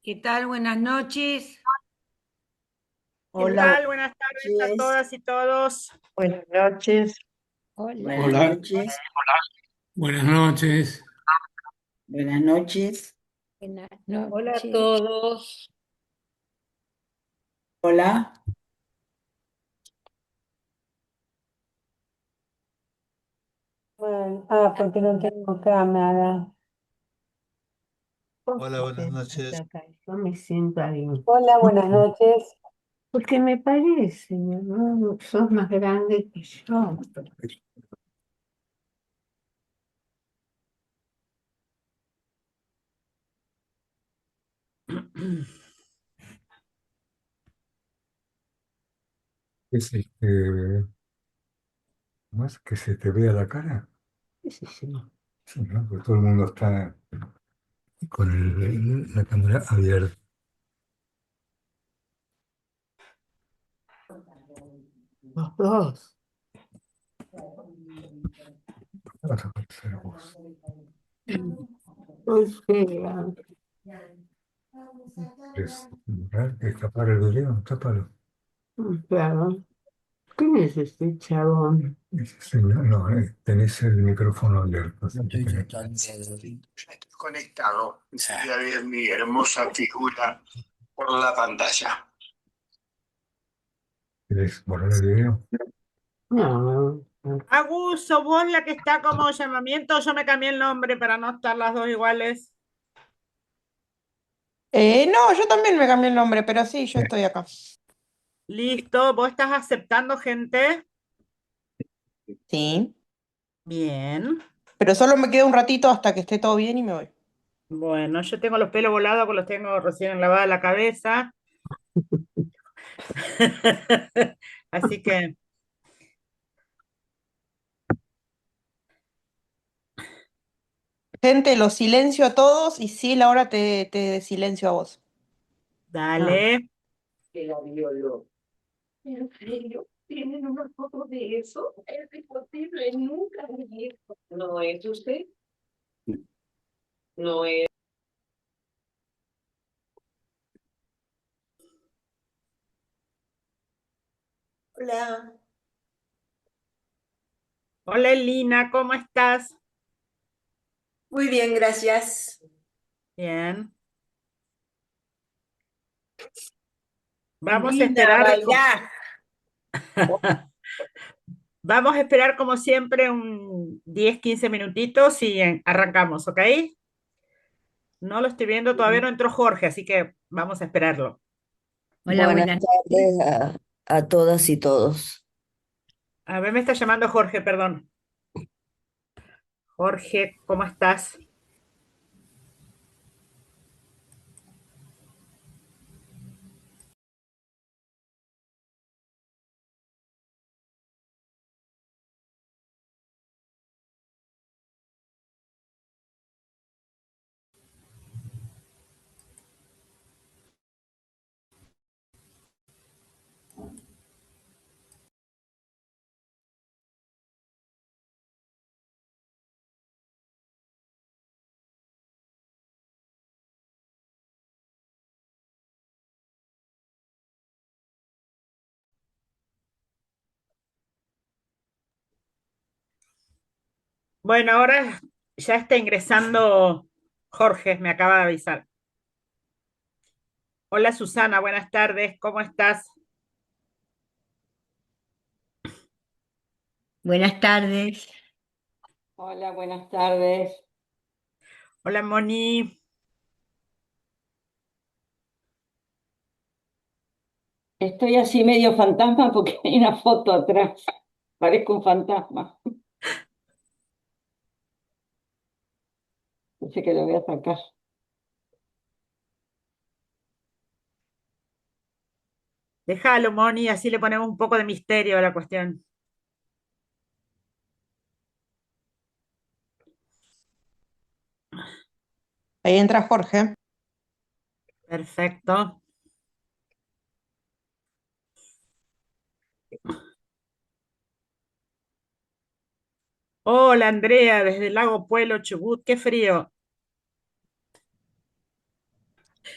¿Qué tal? Buenas noches. ¿Qué Hola, tal? Buenas tardes a noches. todas y todos. Buenas noches. Hola, Buenas Hola, noches. buenas noches. Buenas noches. buenas Hola a noches. todos. Hola. Porque no tengo cámara. ¿Por Hola, qué buenas te noches. acá? Yo me siento ahí. Hola, buenas noches. Porque me parece, ¿no? Sos más grande que yo. Es más que se te vea la cara. ¿Qué sé yo? Sí, ¿no? Porque todo el mundo está con la cámara abierta. Los dos. Vas a aparecer vos. Pues fea. ¿Querés mirar? ¿Querés tapar el video? Tápalo. Claro. ¿Quién es este chabón? Sí, no, no, tenés el micrófono abierto. Así que Conectado. Enseguida ver mi hermosa figura por la pantalla. ¿querés borrar el video? No, no. Agus, ¿sos vos la que está como llamamiento? Yo me cambié el nombre para no estar las dos iguales. No, yo también me cambié el nombre, pero sí, yo estoy acá. Listo, ¿vos estás aceptando gente? Sí, Bien. pero solo me quedo un ratito hasta que esté todo bien y me voy. Bueno, yo tengo los pelos volados, que los tengo recién lavada la cabeza. Así que, Gente, los silencio a todos y sí, Laura, te silencio a vos. Ah, dale. que la violó. ¿En serio? ¿Tienen una foto de eso? Es imposible, nunca vi eso. ¿No es usted? No es. Hola. Hola Elina, ¿cómo estás? Muy bien, gracias. Bien. Vamos a Lina, esperar. bailar. Vamos a esperar como siempre un 10, 15 minutitos y arrancamos, ¿ok? No lo estoy viendo, todavía no entró Jorge, así que vamos a esperarlo. Hola, Buenas buenas noches. tardes a todas y todos. A ver, me está llamando Jorge, perdón. Jorge, ¿cómo estás? Bueno, ahora ya está ingresando Jorge, me acaba de avisar. Hola Susana, buenas tardes, ¿cómo estás? Buenas tardes. Hola, buenas tardes. Hola Moni. Estoy así medio fantasma porque hay una foto atrás. Parezco un fantasma. Dice que lo voy a sacar. Déjalo, Moni, así le ponemos un poco de misterio a la cuestión. Ahí entra Jorge. Perfecto. Hola Andrea, desde el lago Puelo, Chubut, qué frío.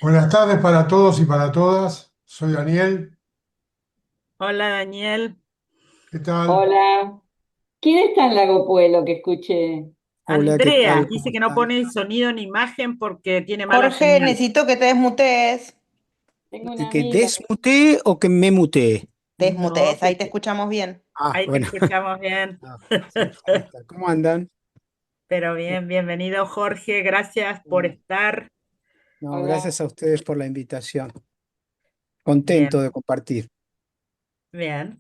Buenas tardes para todos y para todas. Soy Daniel. Hola, Daniel. ¿Qué tal? Hola. ¿Quién está en Lago Puelo que escuché? Hola, ¿qué Andrea tal? dice ¿Cómo que no están? pone sonido ni imagen porque tiene mala Jorge, señal. necesito que te desmutees. Tengo una ¿Que amiga. desmutee o que me mutee? No, Desmutees, ahí te escuchamos bien. Ah, ahí te bueno. escuchamos bien. Ah, sí, falta. ¿Cómo andan? Pero bien, bienvenido, Jorge. Gracias por Bueno, estar. no, Hola. gracias a ustedes por la invitación. Bien, Contento de compartir. bien.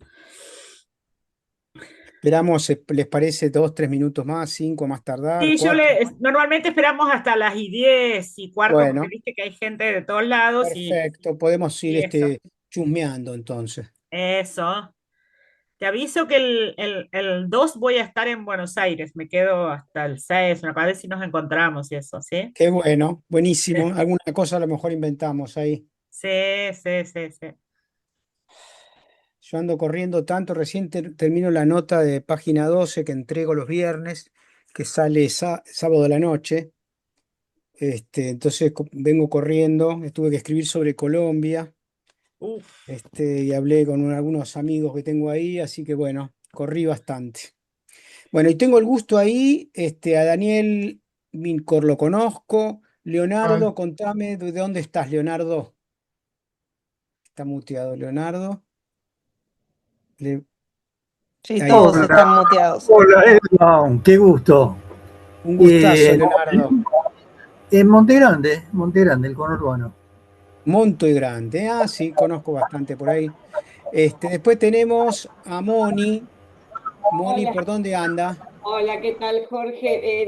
Esperamos, ¿les parece 2, 3 minutos más, 5 más tardar, Sí, 4? normalmente esperamos hasta las y 10:15, porque Bueno, viste que hay gente de todos lados perfecto. Podemos ir y eso. chusmeando entonces. Eso. Te aviso que el 2 voy a estar en Buenos Aires. Me quedo hasta el 6, para ver si nos encontramos y eso, ¿sí? Qué bueno, buenísimo. Alguna cosa a lo mejor inventamos ahí. Sí, sí, sí, sí. Yo ando corriendo tanto, recién termino la nota de página 12 que entrego los viernes, que sale sábado de la noche. Entonces vengo corriendo, tuve que escribir sobre Colombia, Uf. y hablé con algunos amigos que tengo ahí, así que bueno, corrí bastante. Bueno, y tengo el gusto ahí, a Daniel Mincor lo conozco. Ah, Leonardo, contame de dónde estás, Leonardo. Está muteado, Leonardo. Le- Sí, Ahí todos está. están muteados. Hola, Edson, qué gusto. Un gustazo, Eh, Leonardo. en Monte Grande, el conurbano. Monto y Grande. Ah, sí, conozco bastante por ahí. Después tenemos a Moni. Moni, Hola. ¿por dónde anda? Hola, ¿qué tal, Jorge?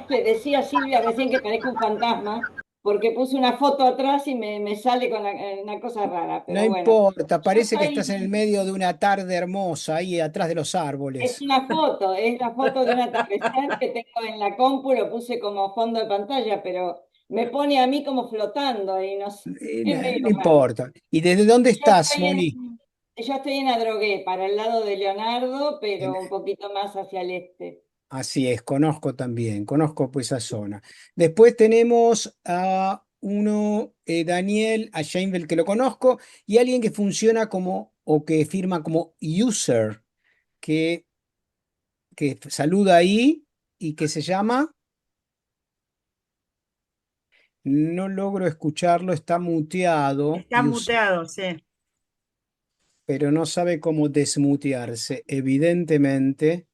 Le decía a Silvia recién que parezco un fantasma porque puse una foto atrás y me sale con una cosa rara, No pero bueno. importa, Yo parece que estás en el estoy, medio de una tarde hermosa, ahí atrás de los es árboles. una foto, es la foto de un atardecer que tengo en la compu, lo puse como fondo de pantalla, pero me pone a mí como flotando y no sé, es medio No raro. importa. ¿Y desde dónde Yo estás, estoy Moni? yo estoy en Adrogué, para el lado de Leonardo, pero un poquito más hacia el este. Así es, conozco también, conozco pues esa zona. Después tenemos a uno, Daniel, a Sheinfeld, que lo conozco, y alguien que funciona como, o que firma como user, que, que saluda ahí y que se llama, no logro escucharlo, está muteado, Está muteado, sí. pero no sabe cómo desmutearse. Evidentemente,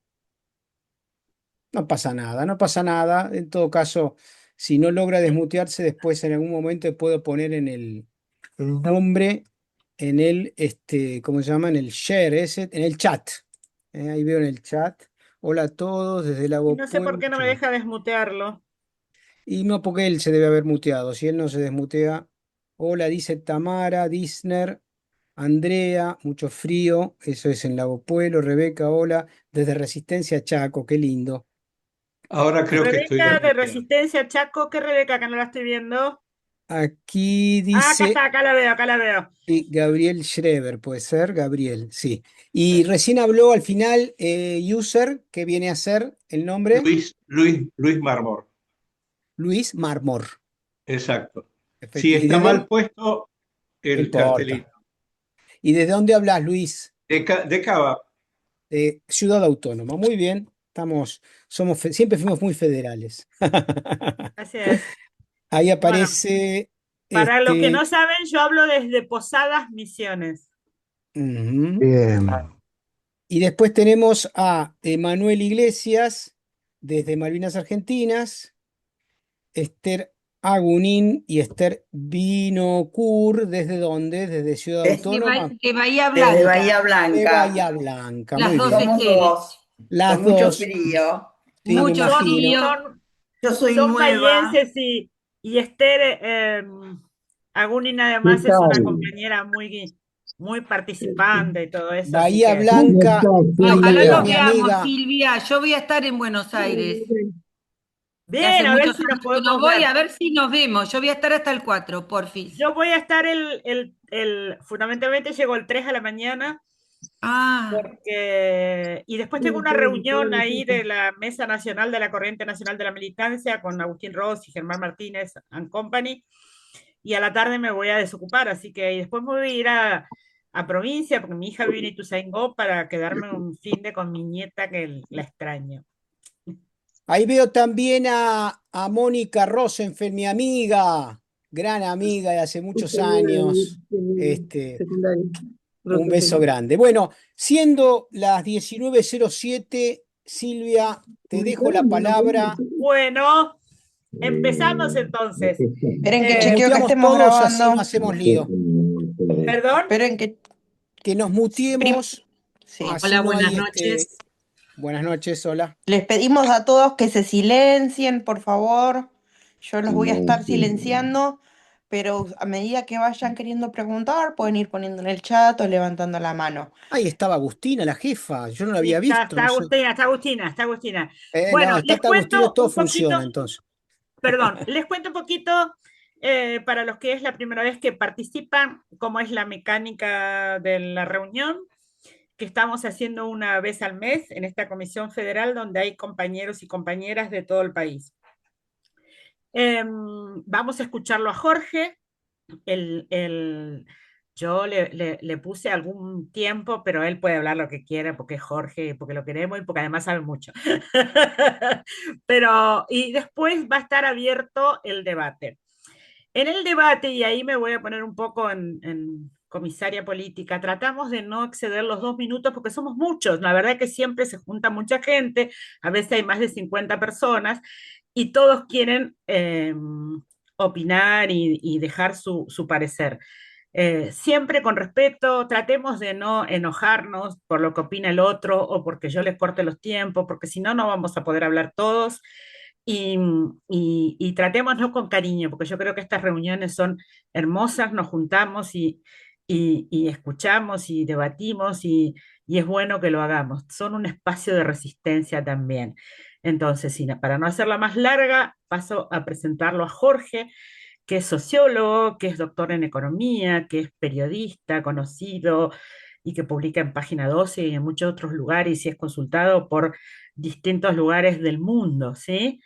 no pasa nada, no pasa nada. En todo caso, si no logra desmutearse, después en algún momento puedo poner en el nombre, en el, ¿cómo se llama? En el share ese, en el chat. Ahí veo en el chat. Hola a todos desde Y Lago no sé por Pueblo. qué no me deja desmutearlo. Y no, porque él se debe haber muteado. Si él no se desmutea. Hola, dice Tamara, Disner, Andrea, mucho frío. Eso es en Lago Pueblo. Rebeca, hola. Desde Resistencia Chaco, qué lindo. Ahora creo que estoy Rebeca de desmuteado. Resistencia Chaco, ¿qué Rebeca que no la estoy viendo? Aquí Ah, acá dice está, acá la veo, acá la veo. Gabriel Schreber, puede ser, Gabriel, sí. Y recién habló al final, user, que viene a ser el nombre, Luis Mármol, Luis Marmor. exacto. Si Efectivamente. ¿Y está de mal dónde? puesto No el importa. cartelito. ¿Y desde dónde hablas, Luis? De Cava, Ciudad Autónoma. Muy bien. Siempre fuimos muy federales. Así es. Ahí Bueno, aparece para los que no este. saben, yo hablo desde Posadas Misiones. Ujú. bien. Y después tenemos a Emanuel Iglesias, desde Malvinas Argentinas. Esther Agunín y Esther Binocur, ¿desde dónde? ¿Desde Ciudad Autónoma? De Bahía Desde Blanca, Bahía De Blanca. Bahía Blanca, las muy dos bien. Somos Esteres. dos, Las con mucho dos, frío. sí, me Mucho Son, imagino. frío. son, Yo soy son nueva. bahienses y Esther Agunin ¿Qué además es una tal? compañera muy, muy participante y todo eso, así Bahía que ¿Cómo Blanca, estás, Y ahí la ojalá veo a nos Silvia? mi veamos, amiga. Silvia. Yo voy a estar en Buenos Aires, que hace bien, a ver muchos si nos años que no podemos voy, ver. a ver si nos vemos. Yo voy a estar hasta el 4, porfis. Yo voy a estar fundamentalmente llego el 3 a la mañana, Ah, y después tengo una reunión ahí de la Mesa Nacional de la Corriente Nacional de la Militancia con Agustín Ross y Germán Martínez and Company, y a la tarde me voy a desocupar, así que y después me voy a ir a provincia, porque mi hija vive en Ituzaingó para quedarme un fin de con mi nieta que la extraño. Ahí veo también a Mónica Rosenfeld, mi amiga, gran amiga de hace muchos años. Un beso grande. Bueno, siendo las 19:07, Silvia, te dejo la palabra. Bueno, empezamos entonces. Esperen que Nos chequeo que muteamos estemos todos, así grabando. no hacemos lío. ¿Perdón? Esperen Que nos muteemos, Sí. así Hola, no buenas hay noches. Buenas noches, hola. Les pedimos a todos que se silencien, por favor. Yo los voy a estar silenciando, pero a medida que vayan queriendo preguntar, pueden ir poniendo en el chat o levantando la mano. Ahí estaba Agustina, la jefa, yo no la Sí, había visto. está No sé. Agustina, está Agustina, está Agustina. No, Bueno, está les Agustina, cuento todo un poquito, funciona entonces. perdón, les cuento un poquito para los que es la primera vez que participan, cómo es la mecánica de la reunión que estamos haciendo una vez al mes en esta comisión federal donde hay compañeros y compañeras de todo el país. Vamos a escucharlo a Jorge. Yo le puse algún tiempo, pero él puede hablar lo que quiera porque es Jorge, porque lo queremos y porque además sabe mucho. Y después va a estar abierto el debate. En el debate, y ahí me voy a poner un poco en comisaria política, tratamos de no exceder los 2 minutos porque somos muchos. La verdad que siempre se junta mucha gente, a veces hay más de 50 personas y todos quieren opinar y dejar su parecer. Siempre con respeto, tratemos de no enojarnos por lo que opina el otro o porque yo les corte los tiempos, porque si no, no vamos a poder hablar todos. Y tratémonos con cariño, porque yo creo que estas reuniones son hermosas, nos juntamos y escuchamos y debatimos y es bueno que lo hagamos. Son un espacio de resistencia también. Entonces, para no hacerla más larga, paso a presentarlo a Jorge, que es sociólogo, que es doctor en economía, que es periodista conocido y que publica en Página 12 y en muchos otros lugares y es consultado por distintos lugares del mundo, ¿sí?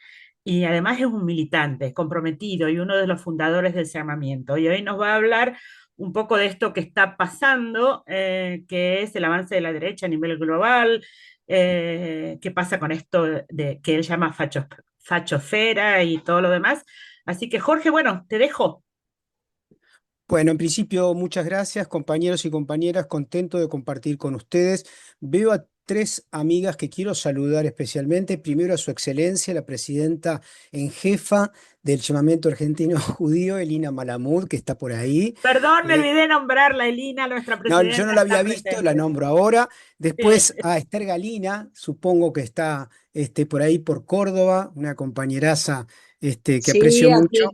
Y además es un militante comprometido y uno de los fundadores del llamamiento. Y hoy nos va a hablar un poco de esto que está pasando, que es el avance de la derecha a nivel global, qué pasa con esto que él llama fachosfera y todo lo demás. Así que Jorge, bueno, te dejo. Bueno, en principio, muchas gracias, compañeros y compañeras, contento de compartir con ustedes. Veo a tres amigas que quiero saludar especialmente. Primero a su excelencia, la presidenta en jefa del llamamiento argentino judío, Elina Malamud, que está por ahí. Perdón, me olvidé nombrarla, Elina, nuestra No, presidenta. yo no la había está visto, presente. la nombro ahora. Después a Esther Galina, supongo que está por ahí por Córdoba, una compañeraza que aprecio mucho.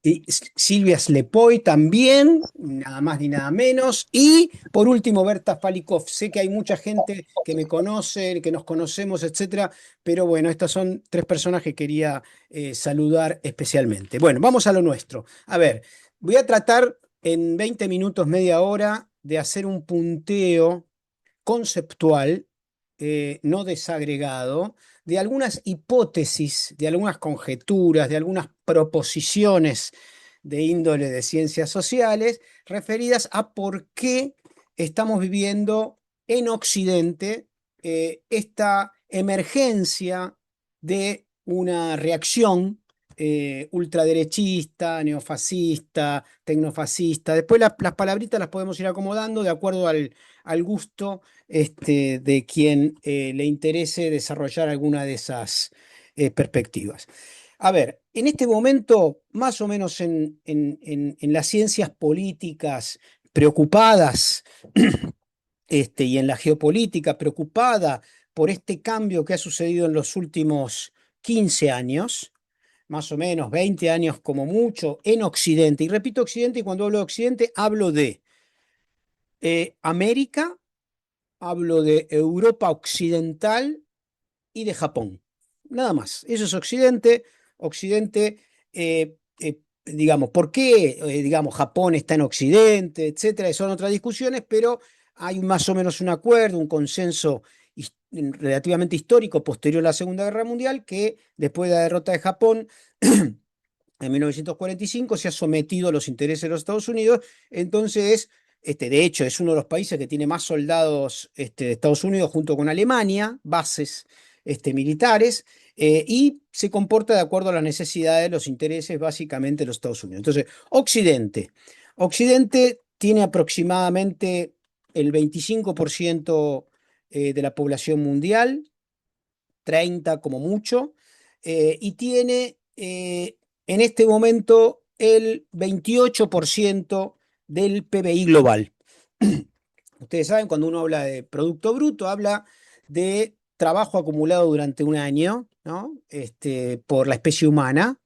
Y Silvia Slepoy también, nada más ni nada menos. Y por último, Berta Falikov. Sé que hay mucha gente que me conoce, que nos conocemos, etcétera, pero bueno, estas son tres personas que quería saludar especialmente. Bueno, vamos a lo nuestro. A ver, voy a tratar en 20 minutos, media hora, de hacer un punteo conceptual, no desagregado, de algunas hipótesis, de algunas conjeturas, de algunas proposiciones de índole de ciencias sociales referidas a por qué estamos viviendo en Occidente esta emergencia de una reacción ultraderechista, neofascista, tecnofascista. Después las palabritas las podemos ir acomodando de acuerdo al gusto de quien le interese desarrollar alguna de esas perspectivas. A ver, en este momento, más o menos en las ciencias políticas preocupadas y en la geopolítica preocupada por este cambio que ha sucedido en los últimos 15 años, más o menos 20 años como mucho, en Occidente. Y repito Occidente, y cuando hablo de Occidente, hablo de América, hablo de Europa Occidental y de Japón. Nada más. Eso es Occidente. Occidente, digamos, ¿por qué, digamos, Japón está en Occidente, etcétera? Son otras discusiones, pero hay más o menos un acuerdo, un consenso relativamente histórico posterior a la Segunda Guerra Mundial, que después de la derrota de Japón, en 1945, se ha sometido a los intereses de los Estados Unidos. Entonces, de hecho, es uno de los países que tiene más soldados de Estados Unidos junto con Alemania, bases militares, y se comporta de acuerdo a las necesidades, los intereses básicamente de los Estados Unidos. Entonces, Occidente tiene aproximadamente el 25% de la población mundial, 30 como mucho, y tiene en este momento el 28% del PBI global. Ustedes saben, cuando uno habla de Producto Bruto, habla de trabajo acumulado durante un año, ¿no? Por la especie humana,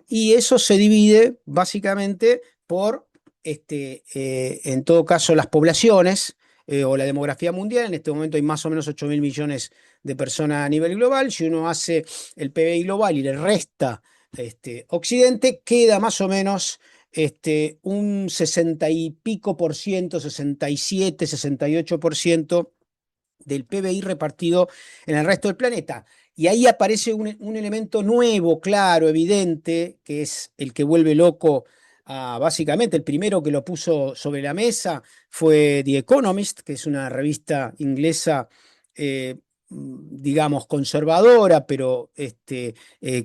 y eso se divide básicamente por, en todo caso, las poblaciones o la demografía mundial. En este momento hay más o menos 8.000 millones de personas a nivel global. Si uno hace el PBI global y le resta Occidente, queda más o menos un 60 y pico por ciento, 67, 68% del PBI repartido en el resto del planeta. Y ahí aparece un elemento nuevo, claro, evidente, que es el que vuelve loco básicamente. El primero que lo puso sobre la mesa fue The Economist, que es una revista inglesa, digamos, conservadora, pero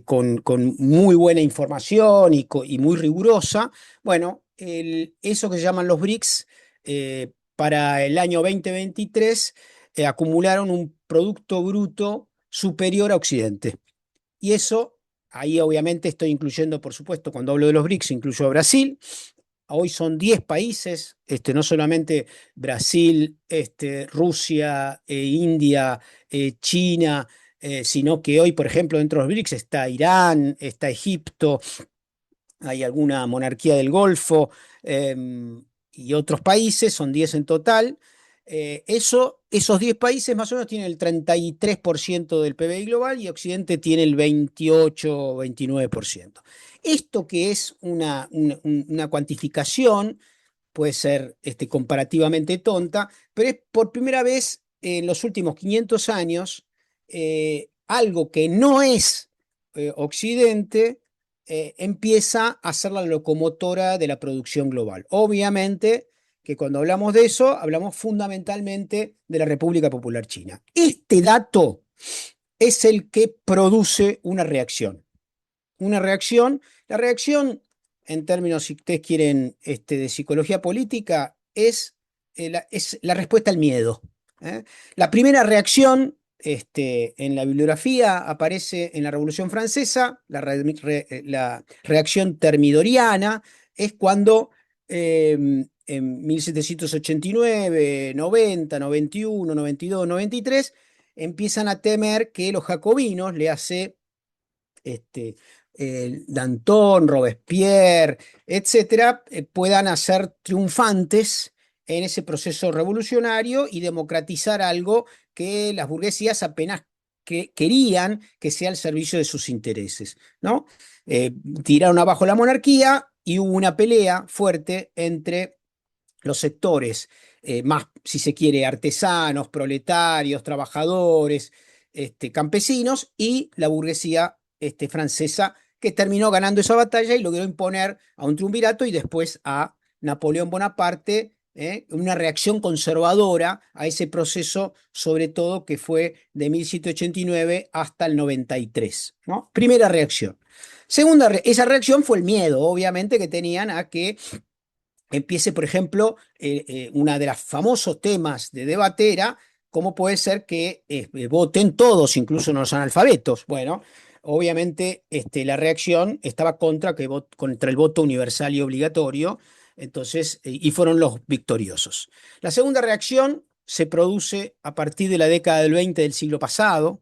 con muy buena información y muy rigurosa. Bueno, eso que se llaman los BRICS, para el año 2023, acumularon un Producto Bruto superior a Occidente. Y eso, ahí obviamente estoy incluyendo, por supuesto, cuando hablo de los BRICS, incluyo a Brasil. Hoy son 10 países, no solamente Brasil, Rusia, India, China, sino que hoy, por ejemplo, dentro de los BRICS está Irán, está Egipto, hay alguna monarquía del Golfo, y otros países, son 10 en total. Esos 10 países más o menos tienen el 33% del PBI global y Occidente tiene el 28 o 29%. Esto, que es una cuantificación, puede ser comparativamente tonta, pero es por primera vez en los últimos 500 años algo que no es Occidente empieza a ser la locomotora de la producción global. Obviamente que cuando hablamos de eso, hablamos fundamentalmente de la República Popular China. Este dato es el que produce una reacción. La reacción, en términos, si ustedes quieren, de psicología política, es la respuesta al miedo. La primera reacción, en la bibliografía, aparece en la Revolución Francesa. La reacción termidoriana es cuando en 1789, 90, 91, 92, 93, empiezan a temer que los jacobinos, le hace Danton, Robespierre, etcétera, puedan ser triunfantes en ese proceso revolucionario y democratizar algo que las burguesías apenas querían que sea al servicio de sus intereses, ¿no? Tiraron abajo la monarquía y hubo una pelea fuerte entre los sectores más, si se quiere, artesanos, proletarios, trabajadores, campesinos, y la burguesía francesa, que terminó ganando esa batalla y logró imponer a un triunvirato y después a Napoleón Bonaparte, una reacción conservadora a ese proceso, sobre todo que fue de 1789 hasta el 93, ¿no? Primera reacción. Esa reacción fue el miedo, obviamente, que tenían a que empiece, por ejemplo, una de los famosos temas de debate era cómo puede ser que voten todos, incluso los analfabetos. Bueno, obviamente la reacción estaba contra el voto universal y obligatorio, entonces, y fueron los victoriosos. La segunda reacción se produce a partir de la década del 20 del siglo pasado.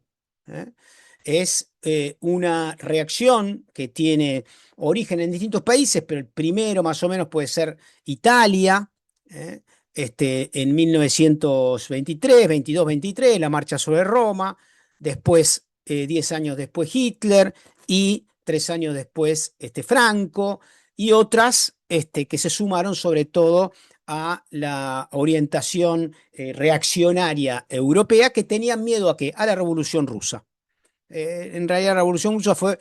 Es una reacción que tiene origen en distintos países, pero el primero más o menos puede ser Italia, en 1923, 22, 23, la marcha sobre Roma, después, 10 años después Hitler, y 3 años después Franco, y otras que se sumaron sobre todo a la orientación reaccionaria europea, que tenían miedo a la Revolución Rusa. En realidad la Revolución Rusa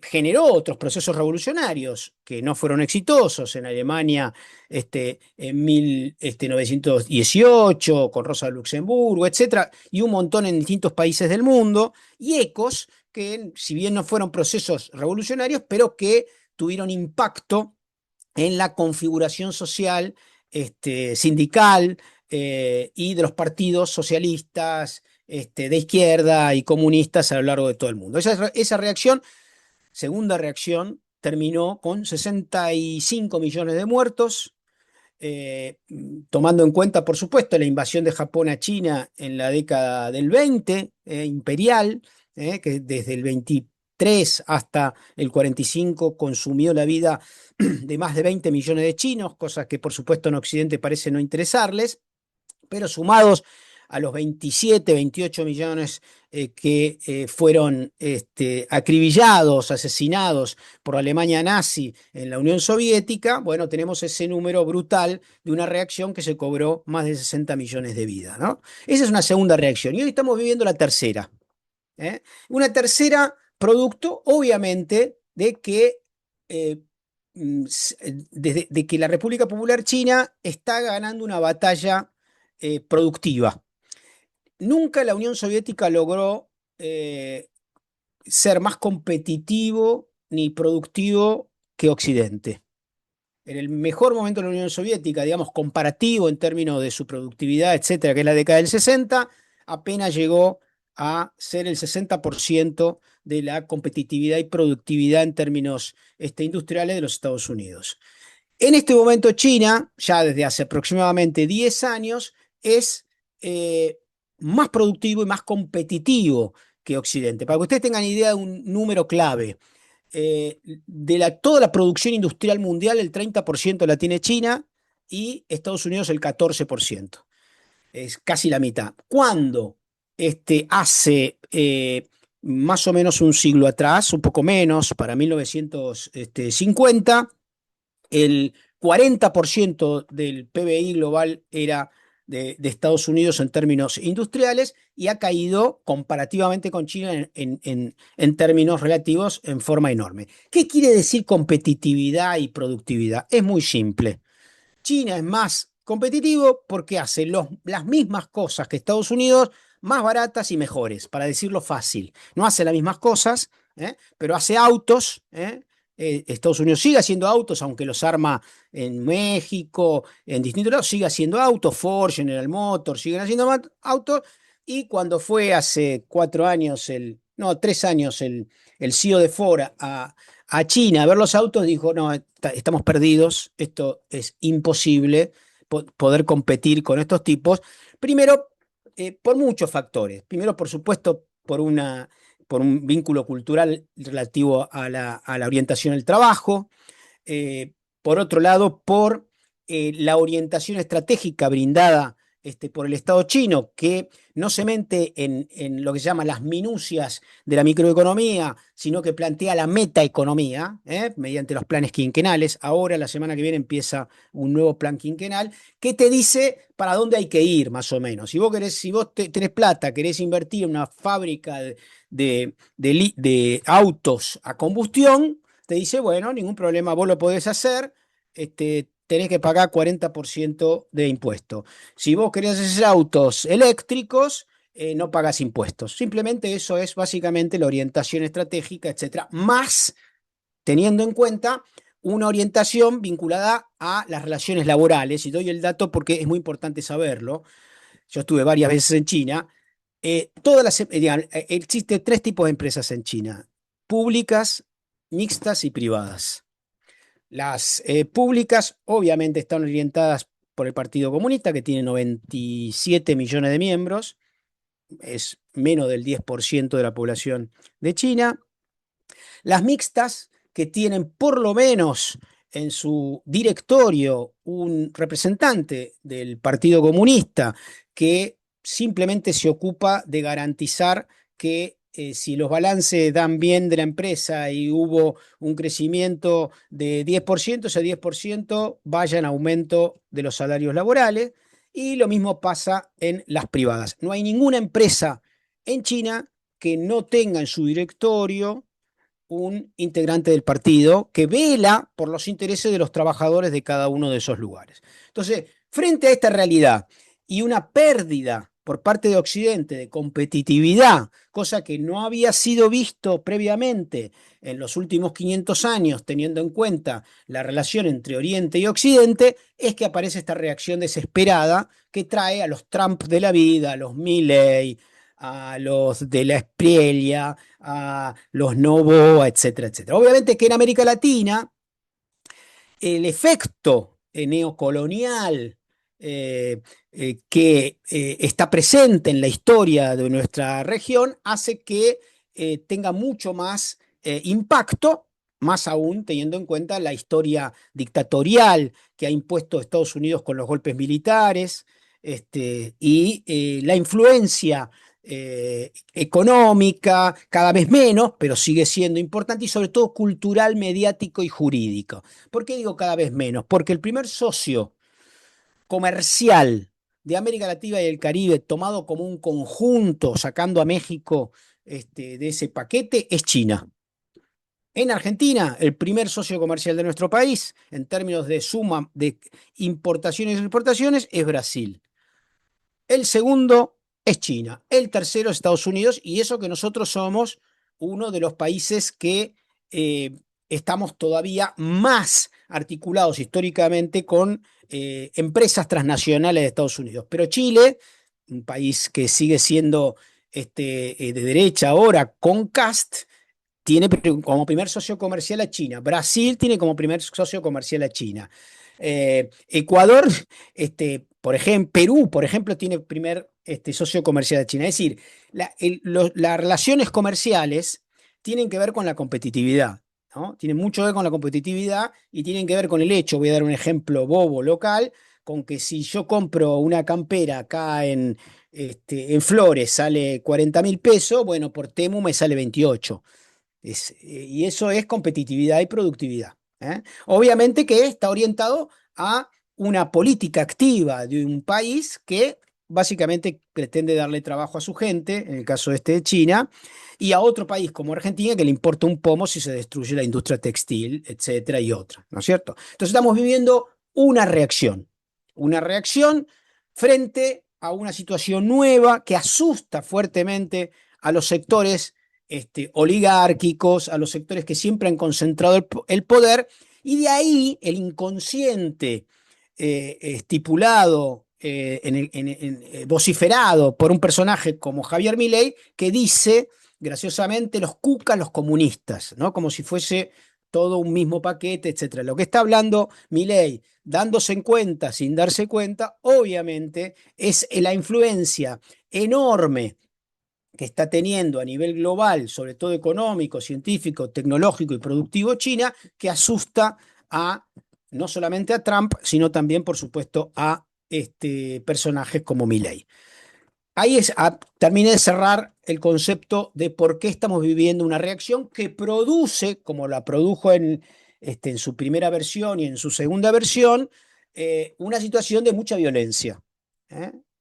generó otros procesos revolucionarios que no fueron exitosos en Alemania en 1918, con Rosa de Luxemburgo, etcétera, y un montón en distintos países del mundo, y ecos que, si bien no fueron procesos revolucionarios, pero que tuvieron impacto en la configuración social, sindical, y de los partidos socialistas, de izquierda y comunistas a lo largo de todo el mundo. Esa reacción, segunda reacción, terminó con 65 millones de muertos, tomando en cuenta, por supuesto, la invasión de Japón a China en la década del 20, imperial, que desde el 23 hasta el 45 consumió la vida de más de 20 millones de chinos, cosas que por supuesto en Occidente parece no interesarles, pero sumados a los 27, 28 millones que fueron acribillados, asesinados por la Alemania nazi en la Unión Soviética, bueno, tenemos ese número brutal de una reacción que se cobró más de 60 millones de vidas, ¿no? Esa es una segunda reacción. Y hoy estamos viviendo la tercera. Una tercera producto, obviamente, de que de que la República Popular China está ganando una batalla productiva. Nunca la Unión Soviética logró ser más competitivo ni productivo que Occidente. En el mejor momento de la Unión Soviética, digamos, comparativo en términos de su productividad, etcétera, que es la década del 60, apenas llegó a ser el 60% de la competitividad y productividad en términos industriales de los Estados Unidos. En este momento China, ya desde hace aproximadamente 10 años, es más productivo y más competitivo que Occidente. Para que ustedes tengan idea de un número clave, toda la producción industrial mundial, el 30% la tiene China y Estados Unidos el 14%. Es casi la mitad. Cuando hace más o menos un siglo atrás, un poco menos, para 1950, el 40% del PBI global era de Estados Unidos en términos industriales y ha caído comparativamente con China en términos relativos en forma enorme. ¿Qué quiere decir competitividad y productividad? Es muy simple. China es más competitivo porque hace las mismas cosas que Estados Unidos, más baratas y mejores, para decirlo fácil. No hace las mismas cosas, pero hace autos. Estados Unidos sigue haciendo autos, aunque los arma en México, en distintos lados, sigue haciendo autos. Ford, General Motors, siguen haciendo autos. Y cuando fue hace 3 años, el CEO de Ford a China a ver los autos, dijo, no, estamos perdidos, esto es imposible poder competir con estos tipos. Primero, por muchos factores. Primero, por supuesto, por un vínculo cultural relativo a la orientación al trabajo. Por otro lado, por la orientación estratégica brindada por el Estado chino, que no se mete en lo que se llama las minucias de la microeconomía, sino que plantea la metaeconomía mediante los planes quinquenales. Ahora, la semana que viene, empieza un nuevo plan quinquenal que te dice para dónde hay que ir, más o menos. Si vos tenés plata, querés invertir en una fábrica de autos a combustión, te dice, bueno, ningún problema, vos lo podés hacer, tenés que pagar 40% de impuesto. Si vos querés hacer autos eléctricos, no pagás impuestos. Simplemente eso es básicamente la orientación estratégica, etcétera, más teniendo en cuenta una orientación vinculada a las relaciones laborales. Y doy el dato porque es muy importante saberlo. Yo estuve varias veces en China. Existen 3 tipos de empresas en China: públicas, mixtas y privadas. Las públicas obviamente están orientadas por el Partido Comunista, que tiene 97 millones de miembros, es menos del 10% de la población de China. Las mixtas, que tienen por lo menos en su directorio un representante del Partido Comunista que simplemente se ocupa de garantizar que si los balances dan bien de la empresa y hubo un crecimiento de 10%, ese 10% vaya en aumento de los salarios laborales, y lo mismo pasa en las privadas. No hay ninguna empresa en China que no tenga en su directorio un integrante del partido que vela por los intereses de los trabajadores de cada uno de esos lugares. Entonces, frente a esta realidad y una pérdida por parte de Occidente de competitividad, cosa que no había sido visto previamente en los últimos 500 años, teniendo en cuenta la relación entre Oriente y Occidente, es que aparece esta reacción desesperada que trae a los Trump de la vida, a los Milley, a los de la Espriella, a los Novoa, etcétera, etcétera. Obviamente que en América Latina el efecto neocolonial que está presente en la historia de nuestra región hace que tenga mucho más impacto, más aún teniendo en cuenta la historia dictatorial que ha impuesto Estados Unidos con los golpes militares y la influencia económica, cada vez menos, pero sigue siendo importante, y sobre todo cultural, mediático y jurídico. ¿Por qué digo cada vez menos? Porque el primer socio comercial de América Latina y el Caribe, tomado como un conjunto, sacando a México de ese paquete, es China. En Argentina, el primer socio comercial de nuestro país, en términos de suma de importaciones y exportaciones, es Brasil. El segundo es China. El tercero es Estados Unidos, y eso que nosotros somos uno de los países que estamos todavía más articulados históricamente con empresas transnacionales de Estados Unidos. Pero Chile, un país que sigue siendo de derecha ahora, con Cast, tiene como primer socio comercial a China. Brasil tiene como primer socio comercial a China. Ecuador, por ejemplo, Perú, por ejemplo, tiene primer socio comercial a China. Es decir, las relaciones comerciales tienen que ver con la competitividad, ¿no? Tienen mucho que ver con la competitividad y tienen que ver con el hecho, voy a dar un ejemplo bobo local, con que si yo compro una campera acá en Flores sale 40.000 pesos, bueno, por Temu me sale 28. Y eso es competitividad y productividad. Obviamente que está orientado a una política activa de un país que básicamente pretende darle trabajo a su gente, en el caso de China, y a otro país como Argentina que le importa un pomo si se destruye la industria textil, etcétera, y otra, ¿no es cierto? Entonces estamos viviendo una reacción frente a una situación nueva que asusta fuertemente a los sectores oligárquicos, a los sectores que siempre han concentrado el poder, y de ahí el inconsciente estipulado, vociferado por un personaje como Javier Milei, que dice, graciosamente, los cucas, los comunistas, ¿no? Como si fuese todo un mismo paquete, etcétera. Lo que está hablando Milei, dándose en cuenta, sin darse cuenta, obviamente, es la influencia enorme que está teniendo a nivel global, sobre todo económico, científico, tecnológico y productivo China, que asusta no solamente a Trump, sino también, por supuesto, a personajes como Milei. Ahí terminé de cerrar el concepto de por qué estamos viviendo una reacción que produce, como la produjo en su primera versión y en su segunda versión, una situación de mucha violencia.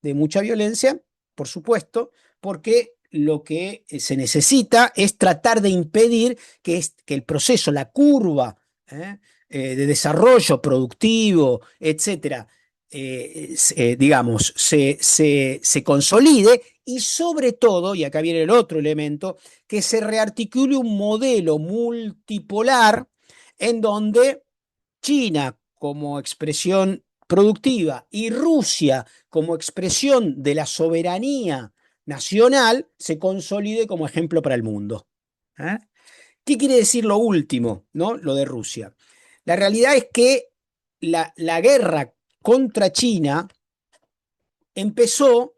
De mucha violencia, por supuesto, porque lo que se necesita es tratar de impedir que el proceso, la curva de desarrollo productivo, etcétera, digamos, se consolide, y sobre todo, y acá viene el otro elemento, que se rearticule un modelo multipolar en donde China como expresión productiva y Rusia como expresión de la soberanía nacional se consolide como ejemplo para el mundo. ¿Qué quiere decir lo último, ¿no? Lo de Rusia? La realidad es que la guerra contra China empezó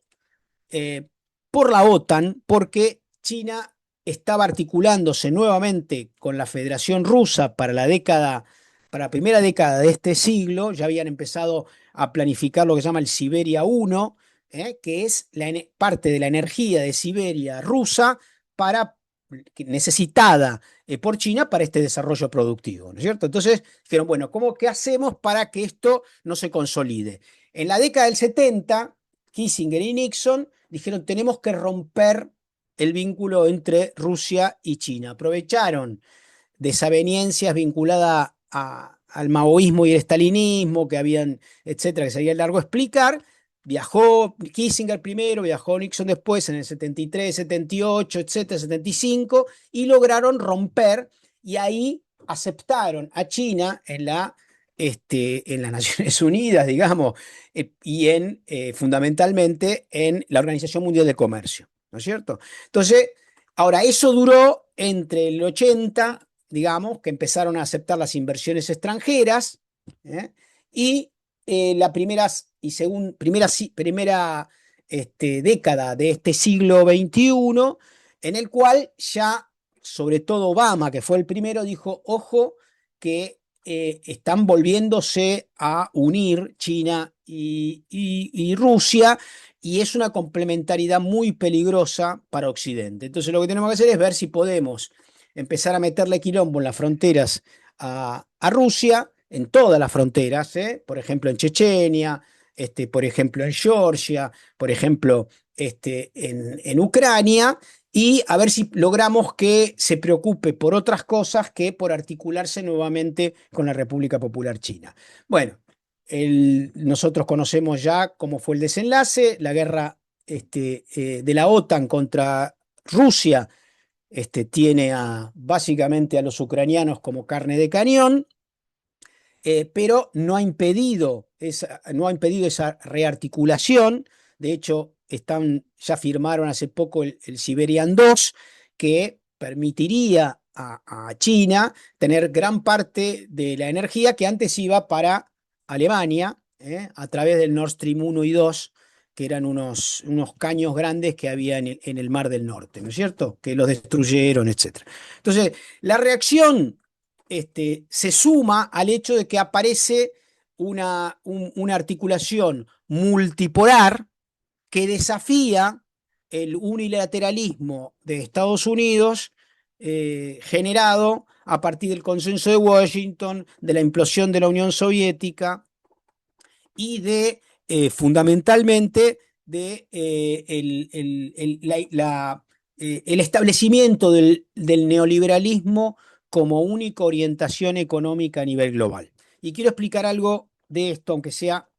por la OTAN, porque China estaba articulándose nuevamente con la Federación Rusa para la primera década de este siglo. Ya habían empezado a planificar lo que se llama el Siberia 1, que es parte de la energía de Siberia rusa necesitada por China para este desarrollo productivo, ¿no es cierto? Entonces dijeron, bueno, ¿qué hacemos para que esto no se consolide? En la década del 70, Kissinger y Nixon dijeron, tenemos que romper el vínculo entre Rusia y China. Aprovecharon desavenencias vinculadas al maoísmo y el estalinismo que habían, etcétera, que sería largo explicar. Viajó Kissinger primero, viajó Nixon después en el 73, 78, etcétera, 75, y lograron romper, y ahí aceptaron a China en las Naciones Unidas, digamos, fundamentalmente en la Organización Mundial de Comercio, ¿no es cierto? Entonces, ahora, eso duró entre el 80, digamos, que empezaron a aceptar las inversiones extranjeras, y la primera década de este siglo XXI, en el cual ya, sobre todo Obama, que fue el primero, dijo, ojo, que están volviéndose a unir China y Rusia, y es una complementariedad muy peligrosa para Occidente. Entonces lo que tenemos que hacer es ver si podemos empezar a meterle quilombo en las fronteras a Rusia, en todas las fronteras, por ejemplo en Chechenia, por ejemplo en Georgia, por ejemplo en Ucrania, y a ver si logramos que se preocupe por otras cosas que por articularse nuevamente con la República Popular China. Bueno, nosotros conocemos ya cómo fue el desenlace, la guerra de la OTAN contra Rusia tiene básicamente a los ucranianos como carne de cañón, pero no ha impedido esa rearticulación. De hecho, ya firmaron hace poco el Siberian 2, que permitiría a China tener gran parte de la energía que antes iba para Alemania, a través del Nord Stream 1 y 2, que eran unos caños grandes que había en el Mar del Norte, ¿no es cierto? Que los destruyeron, etc. Entonces, la reacción se suma al hecho de que aparece una articulación multipolar que desafía el unilateralismo de Estados Unidos, generado a partir del consenso de Washington, de la implosión de la Unión Soviética y fundamentalmente de el establecimiento del neoliberalismo como única orientación económica a nivel global. Y quiero explicar algo de esto, aunque sea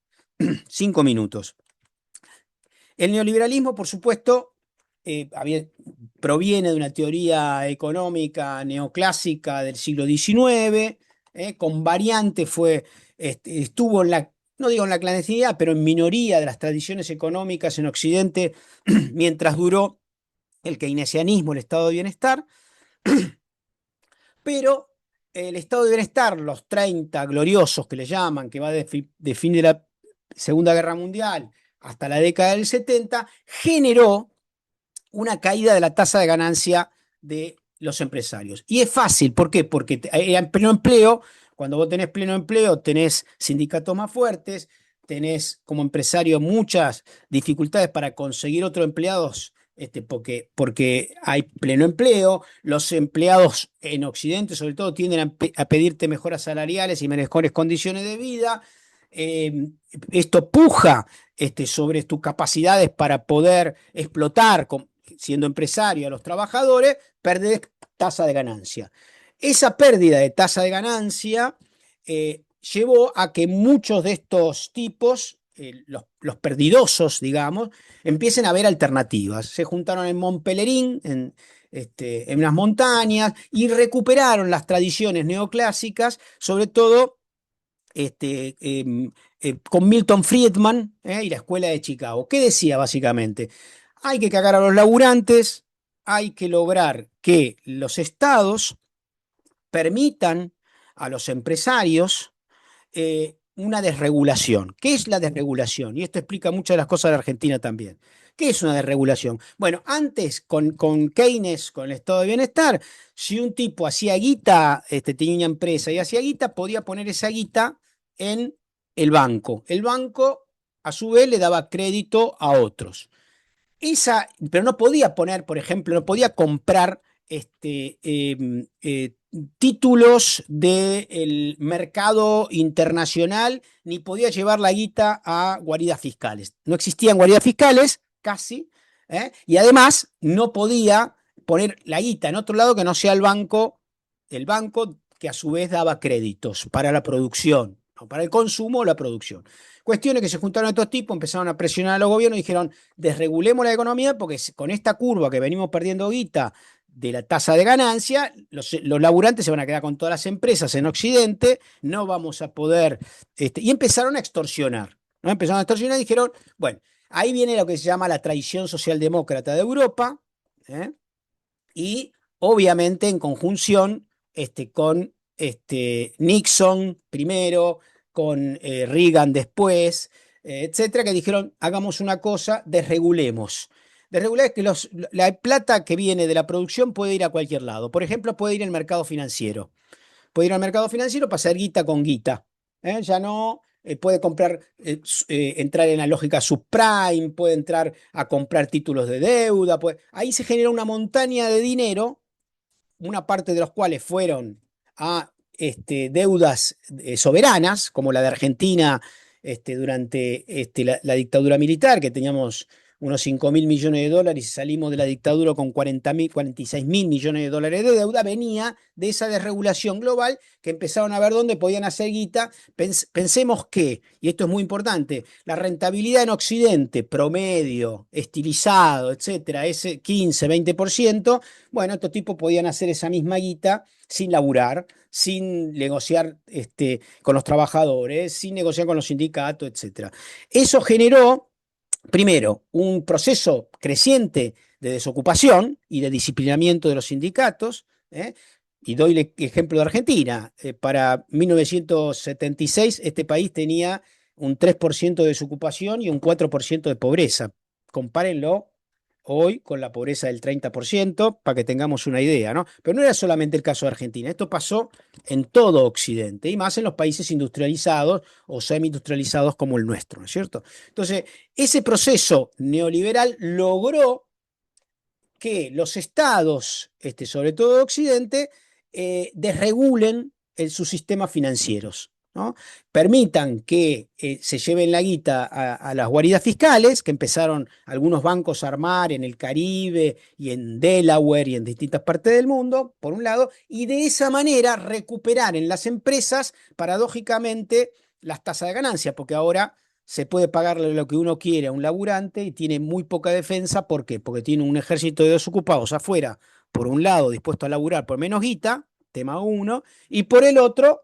5 minutos. El neoliberalismo, por supuesto, proviene de una teoría económica neoclásica del siglo XIX, con variantes, estuvo no digo en la clandestinidad, pero en minoría de las tradiciones económicas en Occidente mientras duró el keynesianismo, el estado de bienestar. Pero el estado de bienestar, los 30 gloriosos que le llaman, que va de fin de la Segunda Guerra Mundial hasta la década del 70, generó una caída de la tasa de ganancia de los empresarios. Y es fácil, ¿por qué? Porque era en pleno empleo. Cuando vos tenés pleno empleo, tenés sindicatos más fuertes, tenés como empresario muchas dificultades para conseguir otros empleados, porque hay pleno empleo. Los empleados en Occidente, sobre todo, tienden a pedirte mejoras salariales y mejores condiciones de vida. Esto puja sobre tus capacidades para poder explotar, siendo empresario, a los trabajadores, perdés tasa de ganancia. Esa pérdida de tasa de ganancia llevó a que muchos de estos tipos, los perdidosos, digamos, empiecen a ver alternativas. Se juntaron en Mont Pelerin, en unas montañas, y recuperaron las tradiciones neoclásicas, sobre todo con Milton Friedman y la Escuela de Chicago. ¿Qué decía básicamente? Hay que cagar a los laburantes, hay que lograr que los estados permitan a los empresarios una desregulación. ¿Qué es la desregulación? Y esto explica muchas de las cosas de la Argentina también. ¿Qué es una desregulación? Bueno, antes con Keynes, con el estado de bienestar, si un tipo hacía guita, tenía una empresa y hacía guita, podía poner esa guita en el banco. El banco, a su vez, le daba crédito a otros. Pero no podía poner, por ejemplo, no podía comprar títulos del mercado internacional, ni podía llevar la guita a guaridas fiscales. No existían guaridas fiscales, casi, Y además no podía poner la guita en otro lado que no sea el banco que a su vez daba créditos para la producción, ¿no? Para el consumo o la producción. Cuestiones que se juntaron estos tipos, empezaron a presionar a los gobiernos y dijeron, desregulemos la economía porque con esta curva que venimos perdiendo guita de la tasa de ganancia, los laburantes se van a quedar con todas las empresas en Occidente, no vamos a poder, y empezaron a extorsionar, ¿no? Empezaron a extorsionar y dijeron, bueno, ahí viene lo que se llama la traición socialdemócrata de Europa, y obviamente en conjunción con Nixon primero, con Reagan después, etcétera, que dijeron, hagamos una cosa, desregulemos. Desregular es que la plata que viene de la producción puede ir a cualquier lado. Por ejemplo, puede ir al mercado financiero. Puede ir al mercado financiero para hacer guita con guita. Ya no puede comprar, entrar en la lógica subprime, puede entrar a comprar títulos de deuda. Ahí se genera una montaña de dinero, una parte de los cuales fueron a deudas soberanas, como la de Argentina durante la dictadura militar, que teníamos unos 5.000 millones de dólares y salimos de la dictadura con 46.000 millones de dólares de deuda, venía de esa desregulación global que empezaron a ver dónde podían hacer guita. Pensemos que, y esto es muy importante, la rentabilidad en Occidente, promedio, estilizado, etcétera, es 15, 20%. Bueno, estos tipos podían hacer esa misma guita sin laburar, sin negociar con los trabajadores, sin negociar con los sindicatos, etcétera. Eso generó, primero, un proceso creciente de desocupación y de disciplinamiento de los sindicatos, y doy el ejemplo de Argentina. Para 1976 este país tenía un 3% de desocupación y un 4% de pobreza. Compárenlo hoy con la pobreza del 30%, para que tengamos una idea, ¿no? Pero no era solamente el caso de Argentina, esto pasó en todo Occidente, y más en los países industrializados o semi-industrializados como el nuestro, ¿no es cierto? Entonces, ese proceso neoliberal logró que los estados, sobre todo de Occidente, desregulen sus sistemas financieros, ¿no? Permitan que se lleven la guita a las guaridas fiscales, que empezaron algunos bancos a armar en el Caribe y en Delaware y en distintas partes del mundo, por un lado, y de esa manera recuperar en las empresas, paradójicamente, las tasas de ganancia, porque ahora se puede pagarle lo que uno quiere a un laburante y tiene muy poca defensa. ¿Por qué? Porque tiene un ejército de desocupados afuera, por un lado, dispuesto a laburar por menos guita, tema uno, y por el otro,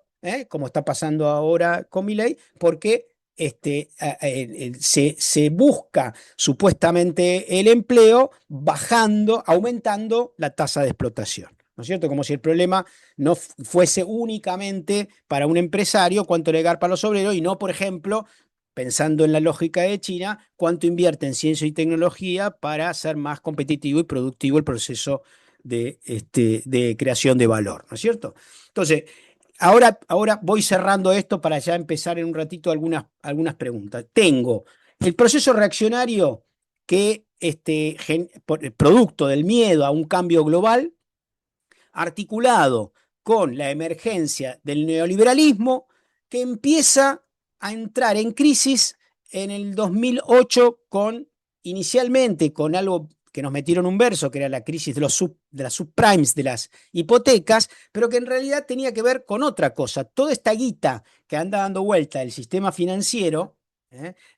como está pasando ahora con Milei, porque se busca supuestamente el empleo aumentando la tasa de explotación, ¿no es cierto? Como si el problema no fuese únicamente para un empresario cuánto le garpa a los obreros y no, por ejemplo, pensando en la lógica de China, cuánto invierte en ciencia y tecnología para hacer más competitivo y productivo el proceso de creación de valor, ¿no es cierto? Entonces, ahora voy cerrando esto para ya empezar en un ratito algunas preguntas. Tengo el proceso reaccionario que producto del miedo a un cambio global, articulado con la emergencia del neoliberalismo, que empieza a entrar en crisis en el 2008 inicialmente con algo que nos metieron un verso, que era la crisis de las subprimes, de las hipotecas, pero que en realidad tenía que ver con otra cosa. Toda esta guita que anda dando vuelta del sistema financiero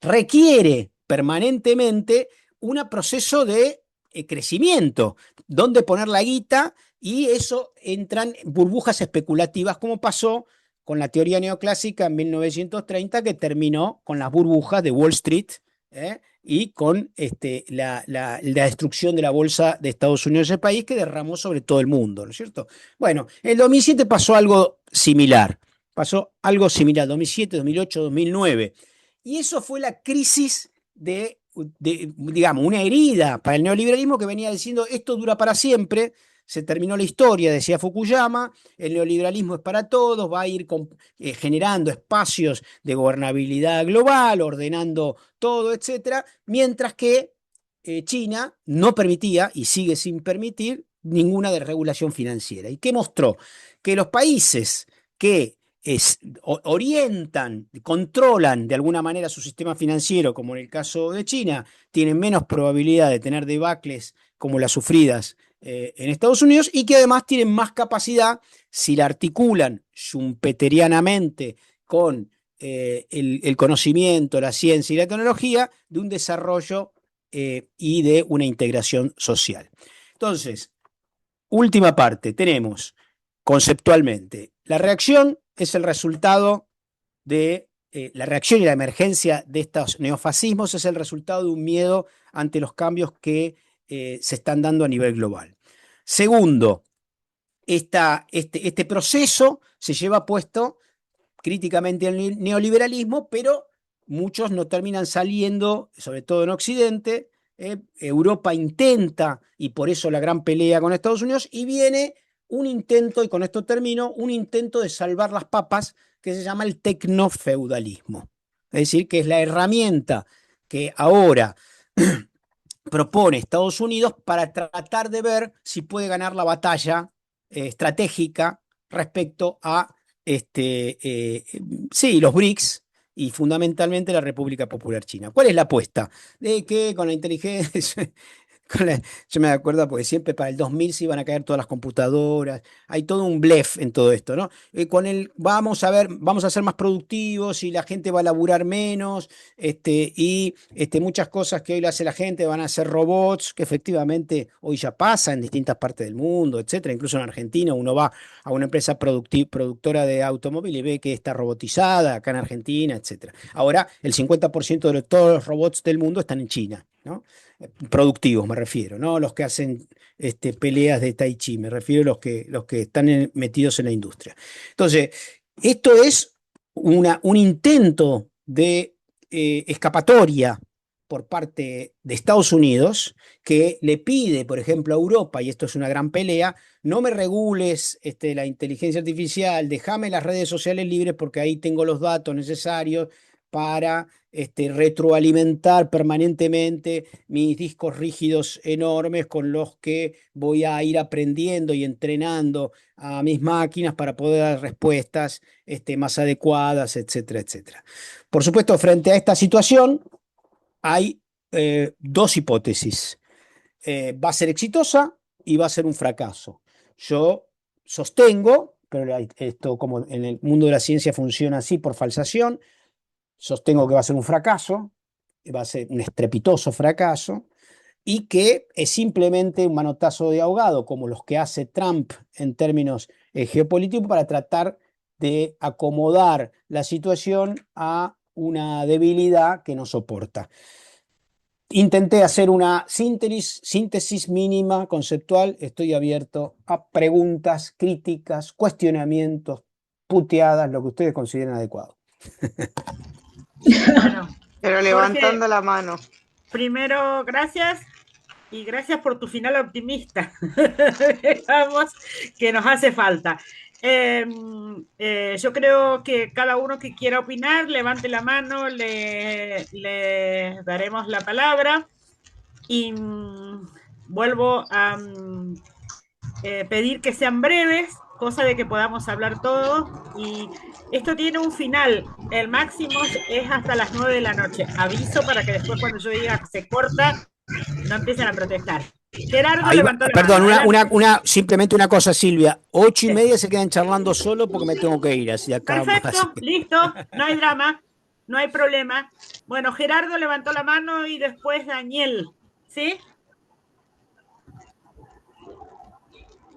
requiere permanentemente un proceso de crecimiento, donde poner la guita, y eso entran burbujas especulativas, como pasó con la teoría neoclásica en 1930, que terminó con las burbujas de Wall Street, y con la destrucción de la bolsa de Estados Unidos, ese país que derramó sobre todo el mundo, ¿no es cierto? Bueno, en el 2007 pasó algo similar, 2007, 2008, 2009, y eso fue la crisis digamos, una herida para el neoliberalismo que venía diciendo, esto dura para siempre, se terminó la historia, decía Fukuyama, el neoliberalismo es para todos, va a ir generando espacios de gobernabilidad global, ordenando todo, etcétera, mientras que China no permitía y sigue sin permitir ninguna desregulación financiera. ¿Y qué mostró? Que los países que orientan, controlan de alguna manera su sistema financiero, como en el caso de China, tienen menos probabilidad de tener debacles como las sufridas en Estados Unidos, y que además tienen más capacidad, si la articulan schumpeterianamente con el conocimiento, la ciencia y la tecnología, de un desarrollo y de una integración social. Entonces, última parte, tenemos conceptualmente, la reacción es el resultado de, la reacción y la emergencia de estos neofascismos es el resultado de un miedo ante los cambios que se están dando a nivel global. Segundo, este proceso se lleva puesto críticamente al neoliberalismo, pero muchos no terminan saliendo, sobre todo en Occidente. Europa intenta, y por eso la gran pelea con Estados Unidos, y viene un intento, y con esto termino, un intento de salvar las papas que se llama el tecnofeudalismo. Es decir, que es la herramienta que ahora propone Estados Unidos para tratar de ver si puede ganar la batalla estratégica respecto a los BRICS y fundamentalmente la República Popular China. ¿Cuál es la apuesta? De que con la inteligencia, yo me acuerdo porque siempre para el 2000 se iban a caer todas las computadoras, hay todo un blef en todo esto, ¿no? Vamos a ser más productivos y la gente va a laburar menos, muchas cosas que hoy le hace la gente van a ser robots, que efectivamente hoy ya pasa en distintas partes del mundo, etcétera. Incluso en Argentina uno va a una empresa productora de automóvil y ve que está robotizada acá en Argentina, etcétera. Ahora, el 50% de todos los robots del mundo están en China, ¿no? Productivos me refiero, no los que hacen peleas de tai chi, me refiero a los que están metidos en la industria. Entonces, esto es un intento de escapatoria por parte de Estados Unidos, que le pide, por ejemplo, a Europa, y esto es una gran pelea, no me regules la inteligencia artificial, déjame las redes sociales libres porque ahí tengo los datos necesarios para retroalimentar permanentemente mis discos rígidos enormes con los que voy a ir aprendiendo y entrenando a mis máquinas para poder dar respuestas más adecuadas, etcétera, etcétera. Por supuesto, frente a esta situación hay dos hipótesis. Va a ser exitosa y va a ser un fracaso. Yo sostengo, pero esto como en el mundo de la ciencia funciona así por falsación, sostengo que va a ser un fracaso, va a ser un estrepitoso fracaso, y que es simplemente un manotazo de ahogado, como los que hace Trump en términos geopolíticos, para tratar de acomodar la situación a una debilidad que no soporta. Intenté hacer una síntesis mínima, conceptual. Estoy abierto a preguntas, críticas, cuestionamientos, puteadas, lo que ustedes consideren adecuado. Bueno, pero levantando Jorge, la mano. Primero, gracias, y gracias por tu final optimista. Digamos que nos hace falta. Yo creo que cada uno que quiera opinar, levante la mano, le daremos la palabra, y vuelvo a pedir que sean breves, cosa de que podamos hablar todos, y esto tiene un final, el máximo es hasta las 9 de la noche. Aviso para que después cuando yo diga que se corta, no empiecen a protestar. Gerardo levantó la perdón, mano. simplemente una cosa, Silvia. 8:30 se quedan charlando solo porque me tengo que ir. Así acá, perfecto, listo, no hay drama, no hay problema. Bueno, Gerardo levantó la mano y después Daniel, ¿sí?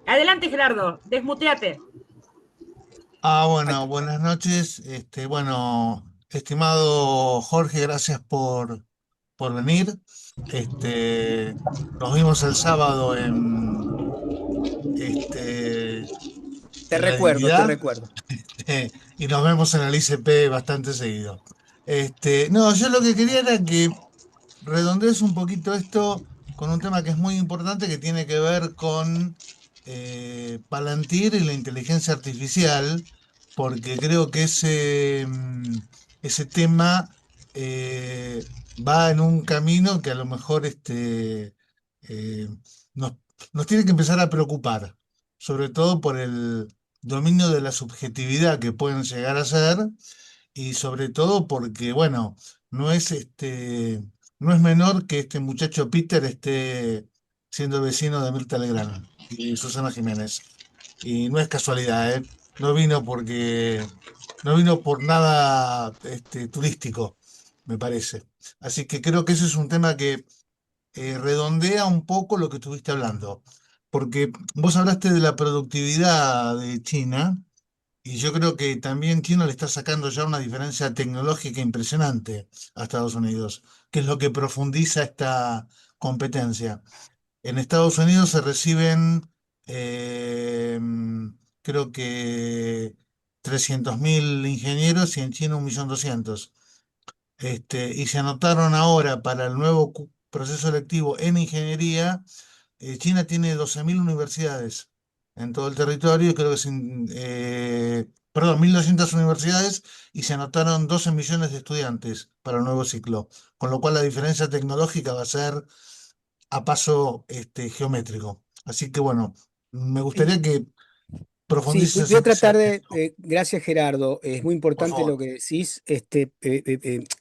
Adelante, Gerardo, desmuteate. Bueno, buenas noches. Bueno, estimado Jorge, gracias por venir. Nos vimos el sábado Te recuerdo. Y nos vemos en el ICP bastante seguido. No, yo lo que quería era que redondees un poquito esto con un tema que es muy importante, que tiene que ver con Palantir y la inteligencia artificial, porque creo que ese tema va en un camino que a lo mejor nos tiene que empezar a preocupar, sobre todo por el dominio de la subjetividad que pueden llegar a ser, y sobre todo porque, bueno, no es no es menor que este muchacho Peter esté siendo vecino de Mirta Legrand y Susana Jiménez. Y no es casualidad, ¿eh? No vino no vino por nada turístico, me parece. Así que creo que ese es un tema que redondea un poco lo que estuviste hablando. Porque vos hablaste de la productividad de China, y yo creo que también China le está sacando ya una diferencia tecnológica impresionante a Estados Unidos, que es lo que profundiza esta competencia. En Estados Unidos se reciben, eh, creo que 300.000 ingenieros y en China 1.200.000. Y se anotaron ahora para el nuevo proceso selectivo en ingeniería. China tiene 12.000 universidades en todo el territorio, creo que perdón, 1.200 universidades, y se anotaron 12 millones de estudiantes para el nuevo ciclo, con lo cual la diferencia tecnológica va a ser a paso geométrico. Así que bueno, me gustaría que Sí, profundices voy a en ese tratar aspecto, gracias Gerardo, es muy por importante lo favor. que decís,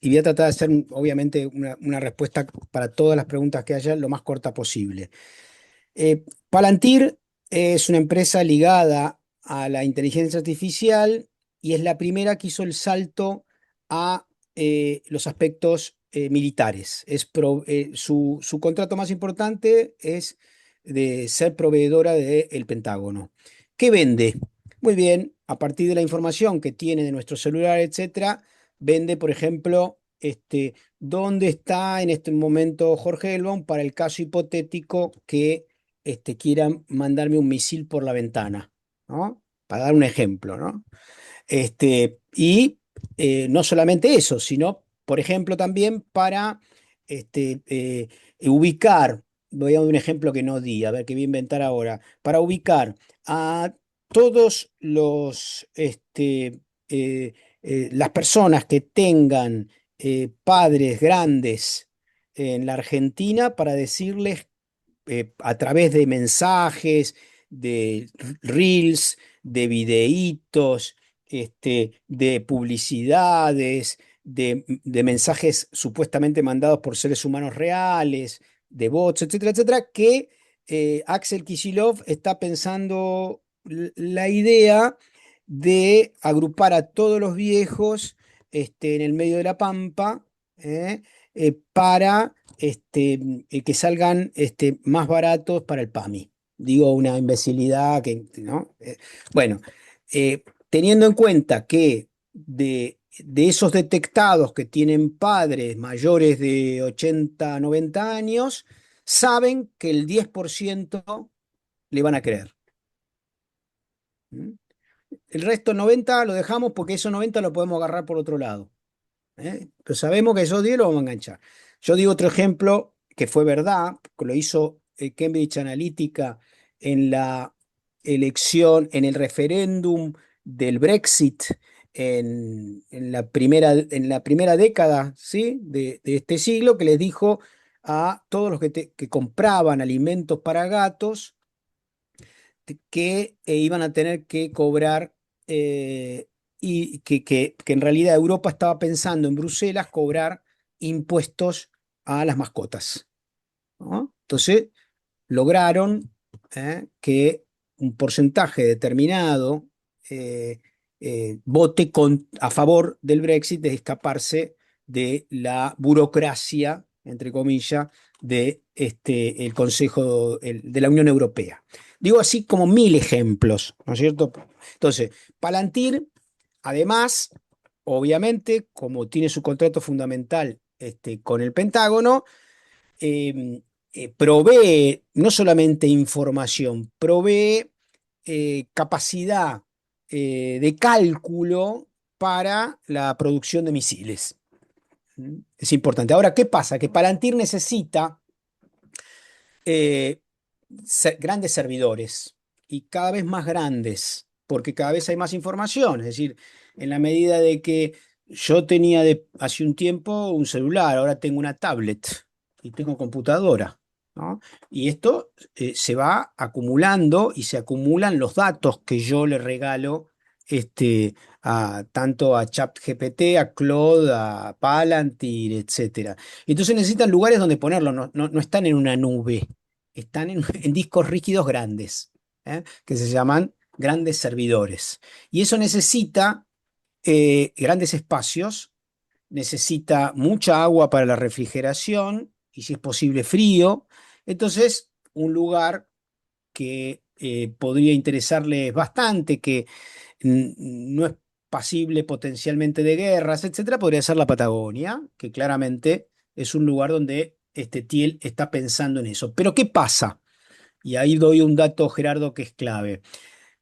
y voy a tratar de hacer obviamente una respuesta para todas las preguntas que haya lo más corta posible. Palantir es una empresa ligada a la inteligencia artificial y es la primera que hizo el salto a los aspectos militares. Su contrato más importante es de ser proveedora del Pentágono. ¿Qué vende? Muy bien, a partir de la información que tiene de nuestro celular, etcétera, vende, por ejemplo, dónde está en este momento Jorge Elbón para el caso hipotético que quieran mandarme un misil por la ventana, ¿no? Para dar un ejemplo, ¿no? Y no solamente eso, sino, por ejemplo, también para ubicar, voy a dar un ejemplo que no di, a ver qué voy a inventar ahora, para ubicar a todos las personas que tengan padres grandes en la Argentina para decirles a través de mensajes, de reels, de videitos, de publicidades, de mensajes supuestamente mandados por seres humanos reales, de bots, etcétera, etcétera, que Axel Kicillof está pensando la idea de agrupar a todos los viejos en el medio de la pampa, para que salgan más baratos para el PAMI. Digo una imbecilidad que, ¿no? Bueno, teniendo en cuenta que de esos detectados que tienen padres mayores de 80, 90 años, saben que el 10% le van a creer. ¿Mm? El resto 90 lo dejamos porque esos 90 lo podemos agarrar por otro lado. Pero sabemos que esos 10 lo vamos a enganchar. Yo digo otro ejemplo que fue verdad, que lo hizo Cambridge Analytica en la elección, en el referéndum del Brexit en la primera década, ¿sí? de este siglo, que les dijo a todos los que compraban alimentos para gatos que iban a tener que cobrar, y que en realidad Europa estaba pensando en Bruselas cobrar impuestos a las mascotas, ¿no? Entonces lograron que un porcentaje determinado vote a favor del Brexit, de escaparse de la burocracia, entre comillas, el Consejo de la Unión Europea. Digo así como mil ejemplos, ¿no es cierto? Entonces, Palantir, además, obviamente, como tiene su contrato fundamental con el Pentágono, provee no solamente información, provee capacidad de cálculo para la producción de misiles. Es importante. Ahora, ¿qué pasa? Que Palantir necesita grandes servidores y cada vez más grandes, porque cada vez hay más información. Es decir, en la medida de que yo tenía hace un tiempo un celular, ahora tengo una tablet y tengo computadora. ¿no? Y esto se va acumulando y se acumulan los datos que yo le regalo tanto a ChatGPT, a Claude, a Palantir, etcétera. Y entonces necesitan lugares donde ponerlo, no están en una nube, están en discos rígidos grandes, que se llaman grandes servidores. Y eso necesita grandes espacios, necesita mucha agua para la refrigeración y si es posible frío. Entonces, un lugar que podría interesarles bastante, que no es pasible potencialmente de guerras, etcétera, podría ser la Patagonia, que claramente es un lugar donde Thiel está pensando en eso. Pero ¿qué pasa? Y ahí doy un dato, Gerardo, que es clave.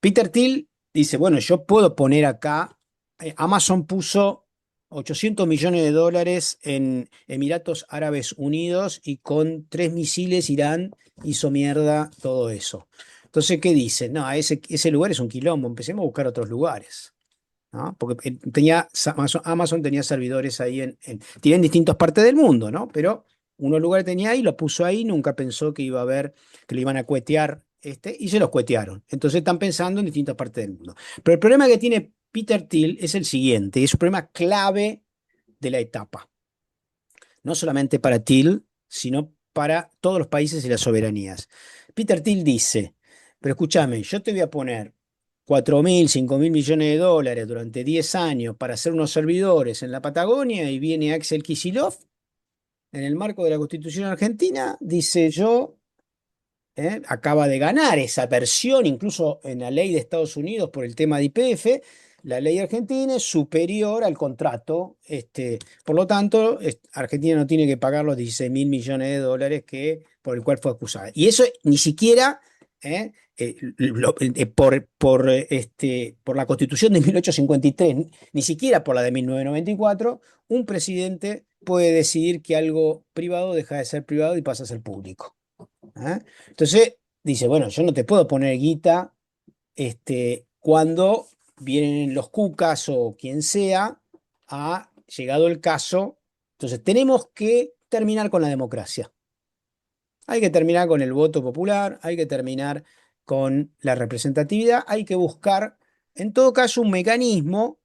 Peter Thiel dice, bueno, yo puedo poner acá, Amazon puso 800 millones de dólares en Emiratos Árabes Unidos y con 3 misiles Irán hizo mierda todo eso. Entonces, ¿qué dice? No, ese lugar es un quilombo, empecemos a buscar otros lugares, ¿no? Porque Amazon tenía servidores ahí tiene en distintas partes del mundo, ¿no? Pero unos lugares tenía ahí, lo puso ahí, nunca pensó que iba a haber, que lo iban a cuetear, y se los cuetearon. Entonces están pensando en distintas partes del mundo. Pero el problema que tiene Peter Thiel es el siguiente, y es un problema clave de la etapa. No solamente para Thiel, sino para todos los países y las soberanías. Peter Thiel dice, pero escúchame, yo te voy a poner 4.000, 5.000 millones de dólares durante 10 años para hacer unos servidores en la Patagonia y viene Axel Kicillof en el marco de la Constitución Argentina, dice yo, acaba de ganar esa versión, incluso en la ley de Estados Unidos por el tema de YPF, la ley argentina es superior al contrato, por lo tanto, Argentina no tiene que pagar los 16.000 millones de dólares por el cual fue acusada. Y eso ni siquiera por la Constitución de 1853, ni siquiera por la de 1994, un presidente puede decidir que algo privado deja de ser privado y pasa a ser público. Entonces dice, bueno, yo no te puedo poner guita cuando vienen los cucas o quien sea, ha llegado el caso. Entonces tenemos que terminar con la democracia. Hay que terminar con el voto popular, hay que terminar con la representatividad, hay que buscar, en todo caso, un mecanismo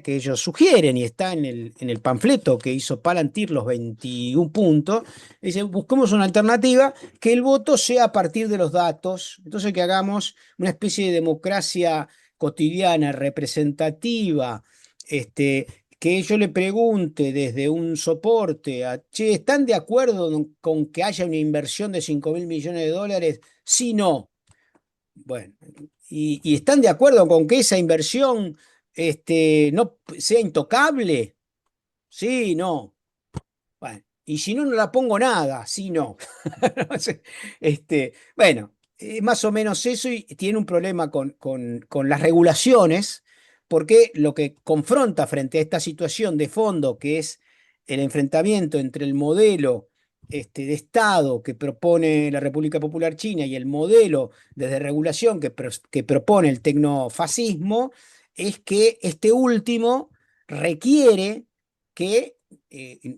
que ellos sugieren y está en el panfleto que hizo Palantir, los 21 puntos. Dice, busquemos una alternativa, que el voto sea a partir de los datos, entonces que hagamos una especie de democracia cotidiana, representativa, que yo le pregunte desde un soporte che, ¿están de acuerdo con que haya una inversión de 5.000 millones de dólares? Sí, no. Bueno, ¿y están de acuerdo con que esa inversión no sea intocable? Sí, no. Bueno, y si no, no la pongo nada, sí, no. Bueno, más o menos eso, y tiene un problema con las regulaciones, porque lo que confronta frente a esta situación de fondo, que es el enfrentamiento entre el modelo de Estado que propone la República Popular China y el modelo de desregulación que propone el tecnofascismo, es que este último requiere que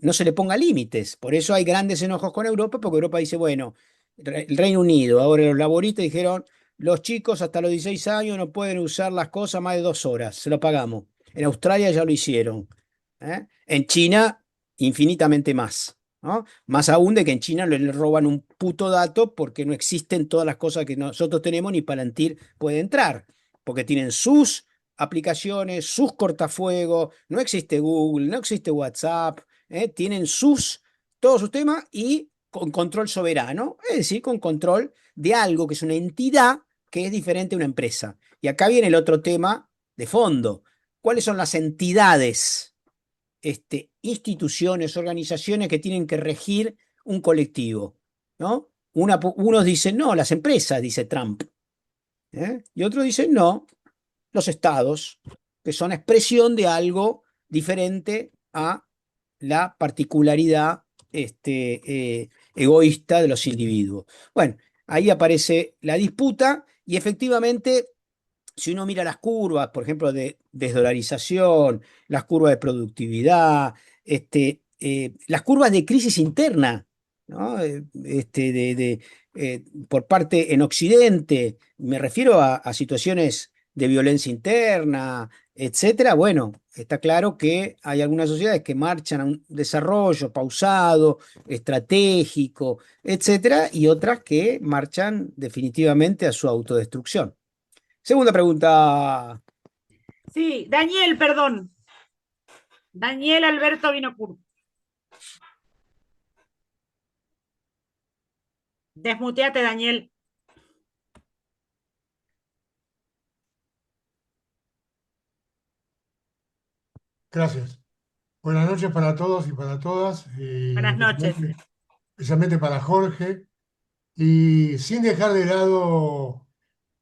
no se le ponga límites. Por eso hay grandes enojos con Europa, porque Europa dice, bueno, el Reino Unido, ahora los laboristas dijeron, los chicos hasta los 16 años no pueden usar las cosas más de 2 horas, se lo pagamos. En Australia ya lo hicieron. En China, infinitamente más, ¿no? Más aún de que en China le roban un puto dato porque no existen todas las cosas que nosotros tenemos, ni Palantir puede entrar, porque tienen sus aplicaciones, sus cortafuegos, no existe Google, no existe WhatsApp, tienen todos sus temas y con control soberano, es decir, con control de algo que es una entidad que es diferente a una empresa. Y acá viene el otro tema de fondo. ¿Cuáles son las entidades, instituciones, organizaciones que tienen que regir un colectivo? ¿No? Unos dicen, no, las empresas, dice Trump. Y otros dicen, no, los estados, que son expresión de algo diferente a la particularidad egoísta de los individuos. Bueno, ahí aparece la disputa y efectivamente, si uno mira las curvas, por ejemplo, de desdolarización, las curvas de productividad, las curvas de crisis interna ¿no? Por parte en Occidente, me refiero a situaciones de violencia interna, etcétera. Bueno, está claro que hay algunas sociedades que marchan a un desarrollo pausado, estratégico, etcétera, y otras que marchan definitivamente a su autodestrucción. Segunda pregunta. Sí, Daniel, perdón. Daniel Alberto Vinocur. Desmuteate, Daniel. Gracias. Buenas noches para todos y para todas, Buenas noches. especialmente para Jorge, y sin dejar de lado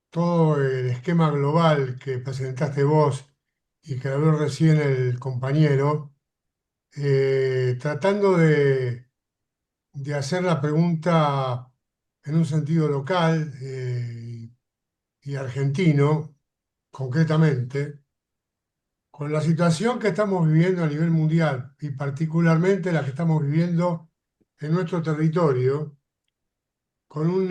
todo el esquema global que presentaste vos y que habló recién el compañero, tratando de hacer la pregunta en un sentido local y argentino, concretamente, con la situación que estamos viviendo a nivel mundial y particularmente la que estamos viviendo en nuestro territorio, con un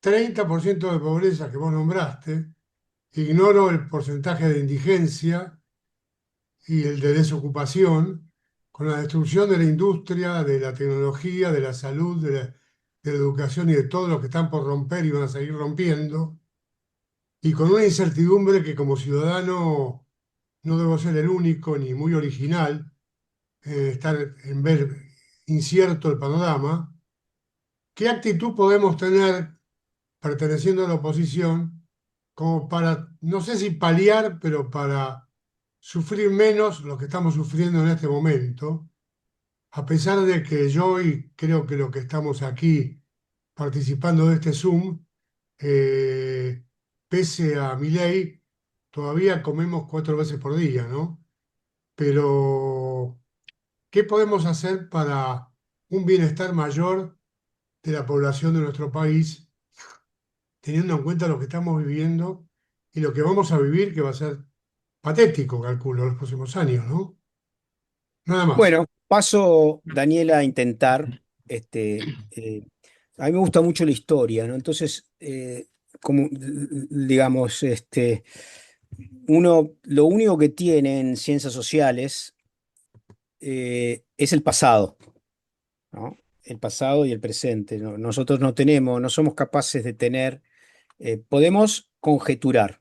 30% de pobreza que vos nombraste, ignoro el porcentaje de indigencia y el de desocupación, con la destrucción de la industria, de la tecnología, de la salud, de la educación y de todo lo que están por romper y van a seguir rompiendo, y con una incertidumbre que como ciudadano no debo ser el único ni muy original en estar en ver incierto el panorama. ¿Qué actitud podemos tener perteneciendo a la oposición como para, no sé si paliar, pero para sufrir menos lo que estamos sufriendo en este momento, a pesar de que yo y creo que los que estamos aquí participando de este Zoom, pese a mi ley, todavía comemos 4 veces por día, ¿no? Pero, ¿qué podemos hacer para un bienestar mayor de la población de nuestro país, teniendo en cuenta lo que estamos viviendo y lo que vamos a vivir, que va a ser patético, calculo, los próximos años, ¿no? Nada más. Bueno, paso, Daniela, a intentar. A mí me gusta mucho la historia, ¿no? Entonces, como digamos, lo único que tiene en ciencias sociales es el pasado, ¿no? El pasado y el presente, ¿no? Nosotros no somos capaces de tener, podemos conjeturar.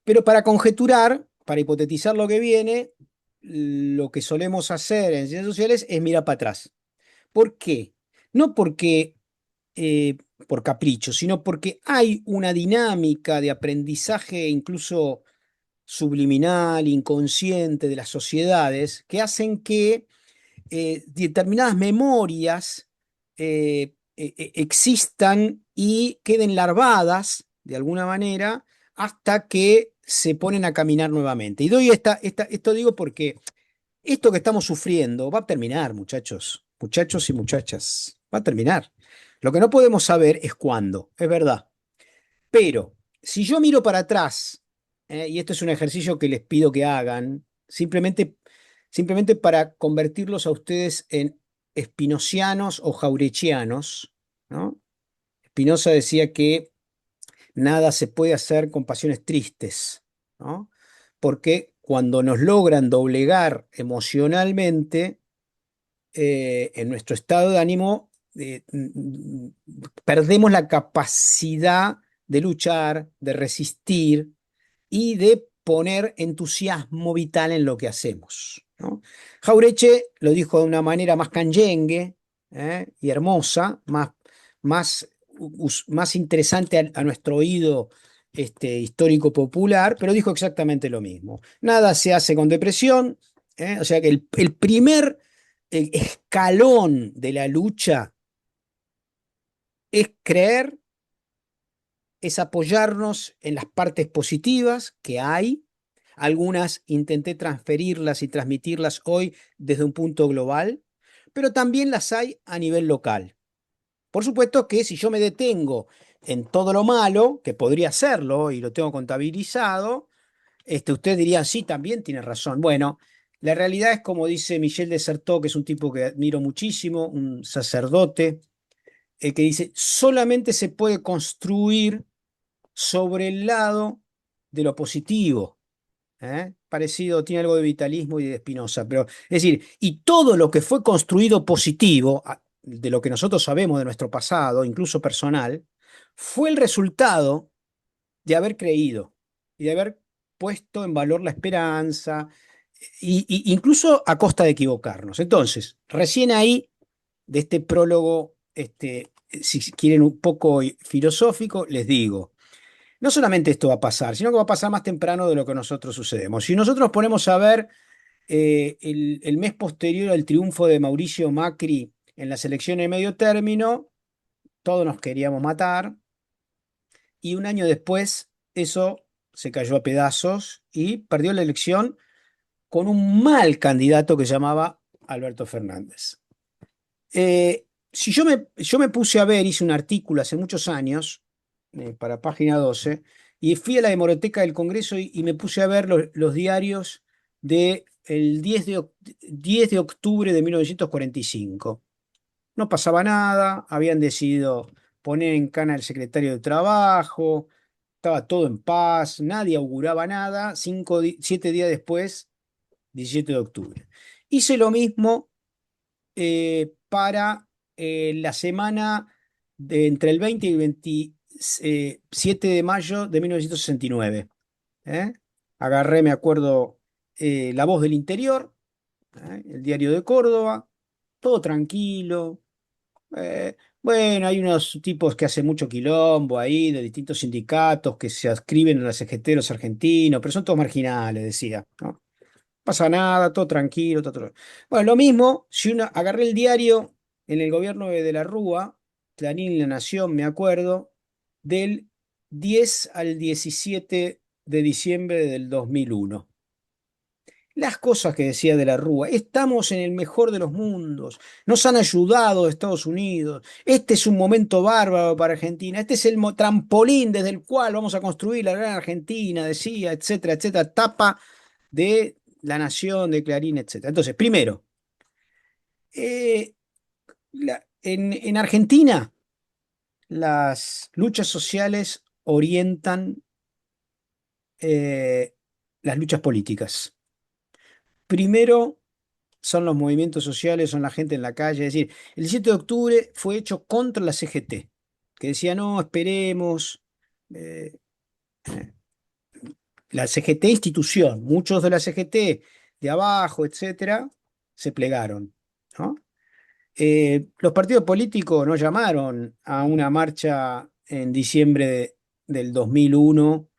Pero para conjeturar, para hipotetizar lo que viene, lo que solemos hacer en ciencias sociales es mirar para atrás. ¿Por qué? No porque por capricho, sino porque hay una dinámica de aprendizaje incluso subliminal, inconsciente de las sociedades que hacen que determinadas memorias existan y queden larvadas de alguna manera hasta que se ponen a caminar nuevamente. Y doy esto digo porque esto que estamos sufriendo va a terminar, muchachos y muchachas, va a terminar. Lo que no podemos saber es cuándo, es verdad. Pero si yo miro para atrás, y esto es un ejercicio que les pido que hagan, simplemente para convertirlos a ustedes en espinocianos o jaurechianos, ¿no? Spinoza decía que nada se puede hacer con pasiones tristes, ¿no? Porque cuando nos logran doblegar emocionalmente, en nuestro estado de ánimo, perdemos la capacidad de luchar, de resistir y de poner entusiasmo vital en lo que hacemos, ¿no? Jaureche lo dijo de una manera más canyengue, y hermosa, más interesante a nuestro oído histórico popular, pero dijo exactamente lo mismo. Nada se hace con depresión, o sea que el primer escalón de la lucha es creer, es apoyarnos en las partes positivas que hay. Algunas intenté transferirlas y transmitirlas hoy desde un punto global, pero también las hay a nivel local. Por supuesto que si yo me detengo en todo lo malo, que podría hacerlo y lo tengo contabilizado, usted diría, sí, también tiene razón. Bueno, La realidad es como dice Michel de Certeau, que es un tipo que admiro muchísimo, un sacerdote, que dice, solamente se puede construir sobre el lado de lo positivo. Parecido, tiene algo de vitalismo y de Spinoza, pero es decir, y todo lo que fue construido positivo, de lo que nosotros sabemos de nuestro pasado, incluso personal, fue el resultado de haber creído y de haber puesto en valor la esperanza, incluso a costa de equivocarnos. Entonces, recién ahí, de este prólogo, si quieren un poco filosófico, les digo, no solamente esto va a pasar, sino que va a pasar más temprano de lo que nosotros sucedemos. Si nosotros ponemos a ver el mes posterior al triunfo de Mauricio Macri en las elecciones de medio término, todos nos queríamos matar, y un año después eso se cayó a pedazos y perdió la elección con un mal candidato que se llamaba Alberto Fernández. Si yo me puse a ver, hice un artículo hace muchos años para Página 12 y fui a la hemeroteca del Congreso y me puse a ver los diarios del 10 de octubre de 1945. No pasaba nada, habían decidido poner en cana al secretario de Trabajo, estaba todo en paz, nadie auguraba nada. 7 días después, 17 de octubre. Hice lo mismo para la semana entre el 20 y el 27 de mayo de 1969. Agarré, me acuerdo, La Voz del Interior, el diario de Córdoba, todo tranquilo. Bueno, hay unos tipos que hacen mucho quilombo ahí, de distintos sindicatos que se adscriben a los CGT argentinos, pero son todos marginales, decía, ¿no? Pasa nada, todo tranquilo, todo. Bueno, lo mismo, si uno agarré el diario en el gobierno de la Rúa, Clarín y La Nación, me acuerdo, del 10 al 17 de diciembre del 2001. Las cosas que decía de la Rúa, estamos en el mejor de los mundos, nos han ayudado Estados Unidos, este es un momento bárbaro para Argentina, este es el trampolín desde el cual vamos a construir la gran Argentina, decía, etcétera, etcétera, tapa de La Nación, de Clarín, etcétera. Entonces, primero, en Argentina las luchas sociales orientan las luchas políticas. Primero son los movimientos sociales, son la gente en la calle. Es decir, el 17 de octubre fue hecho contra la CGT, que decía, no, esperemos. La CGT institución, muchos de la CGT de abajo, etcétera, se plegaron, ¿no? Los partidos políticos no llamaron a una marcha en diciembre del 2001,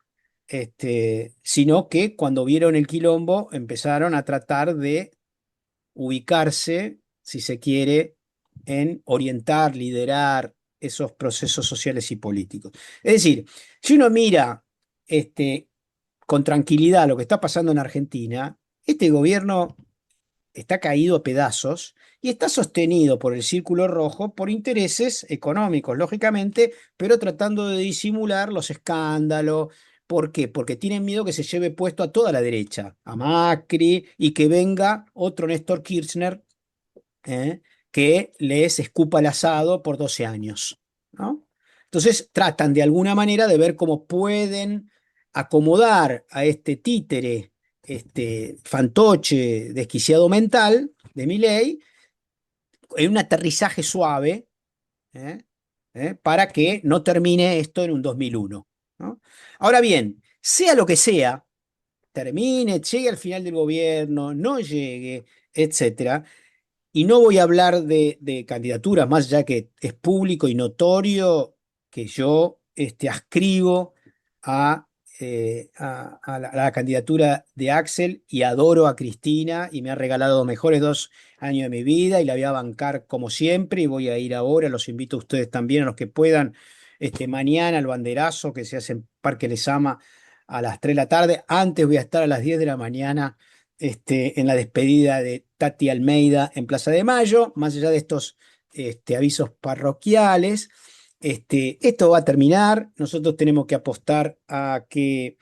sino que cuando vieron el quilombo empezaron a tratar de ubicarse, si se quiere, en orientar, liderar esos procesos sociales y políticos. Es decir, si uno mira con tranquilidad lo que está pasando en Argentina, este gobierno está caído a pedazos y está sostenido por el Círculo Rojo por intereses económicos, lógicamente, pero tratando de disimular los escándalos. ¿Por qué? Porque tienen miedo que se lleve puesto a toda la derecha, a Macri, y que venga otro Néstor Kirchner que les escupa el asado por 12 años, ¿no? Entonces tratan de alguna manera de ver cómo pueden acomodar a este títere, fantoche, desquiciado mental de Milei, en un aterrizaje suave, para que no termine esto en un 2001, ¿no? Ahora bien, sea lo que sea, termine, llegue al final del gobierno, no llegue, etcétera, y no voy a hablar de candidaturas, más allá que es público y notorio que yo ascribo a la candidatura de Axel y adoro a Cristina y me ha regalado los mejores 2 años de mi vida y la voy a bancar como siempre y voy a ir ahora, los invito a ustedes también, a los que puedan, mañana al banderazo que se hace en Parque Lezama a las 3 de la tarde. Antes voy a estar a las 10 de la mañana en la despedida de Tati Almeida en Plaza de Mayo, más allá de estos avisos parroquiales. Esto va a terminar, nosotros tenemos que apostar a que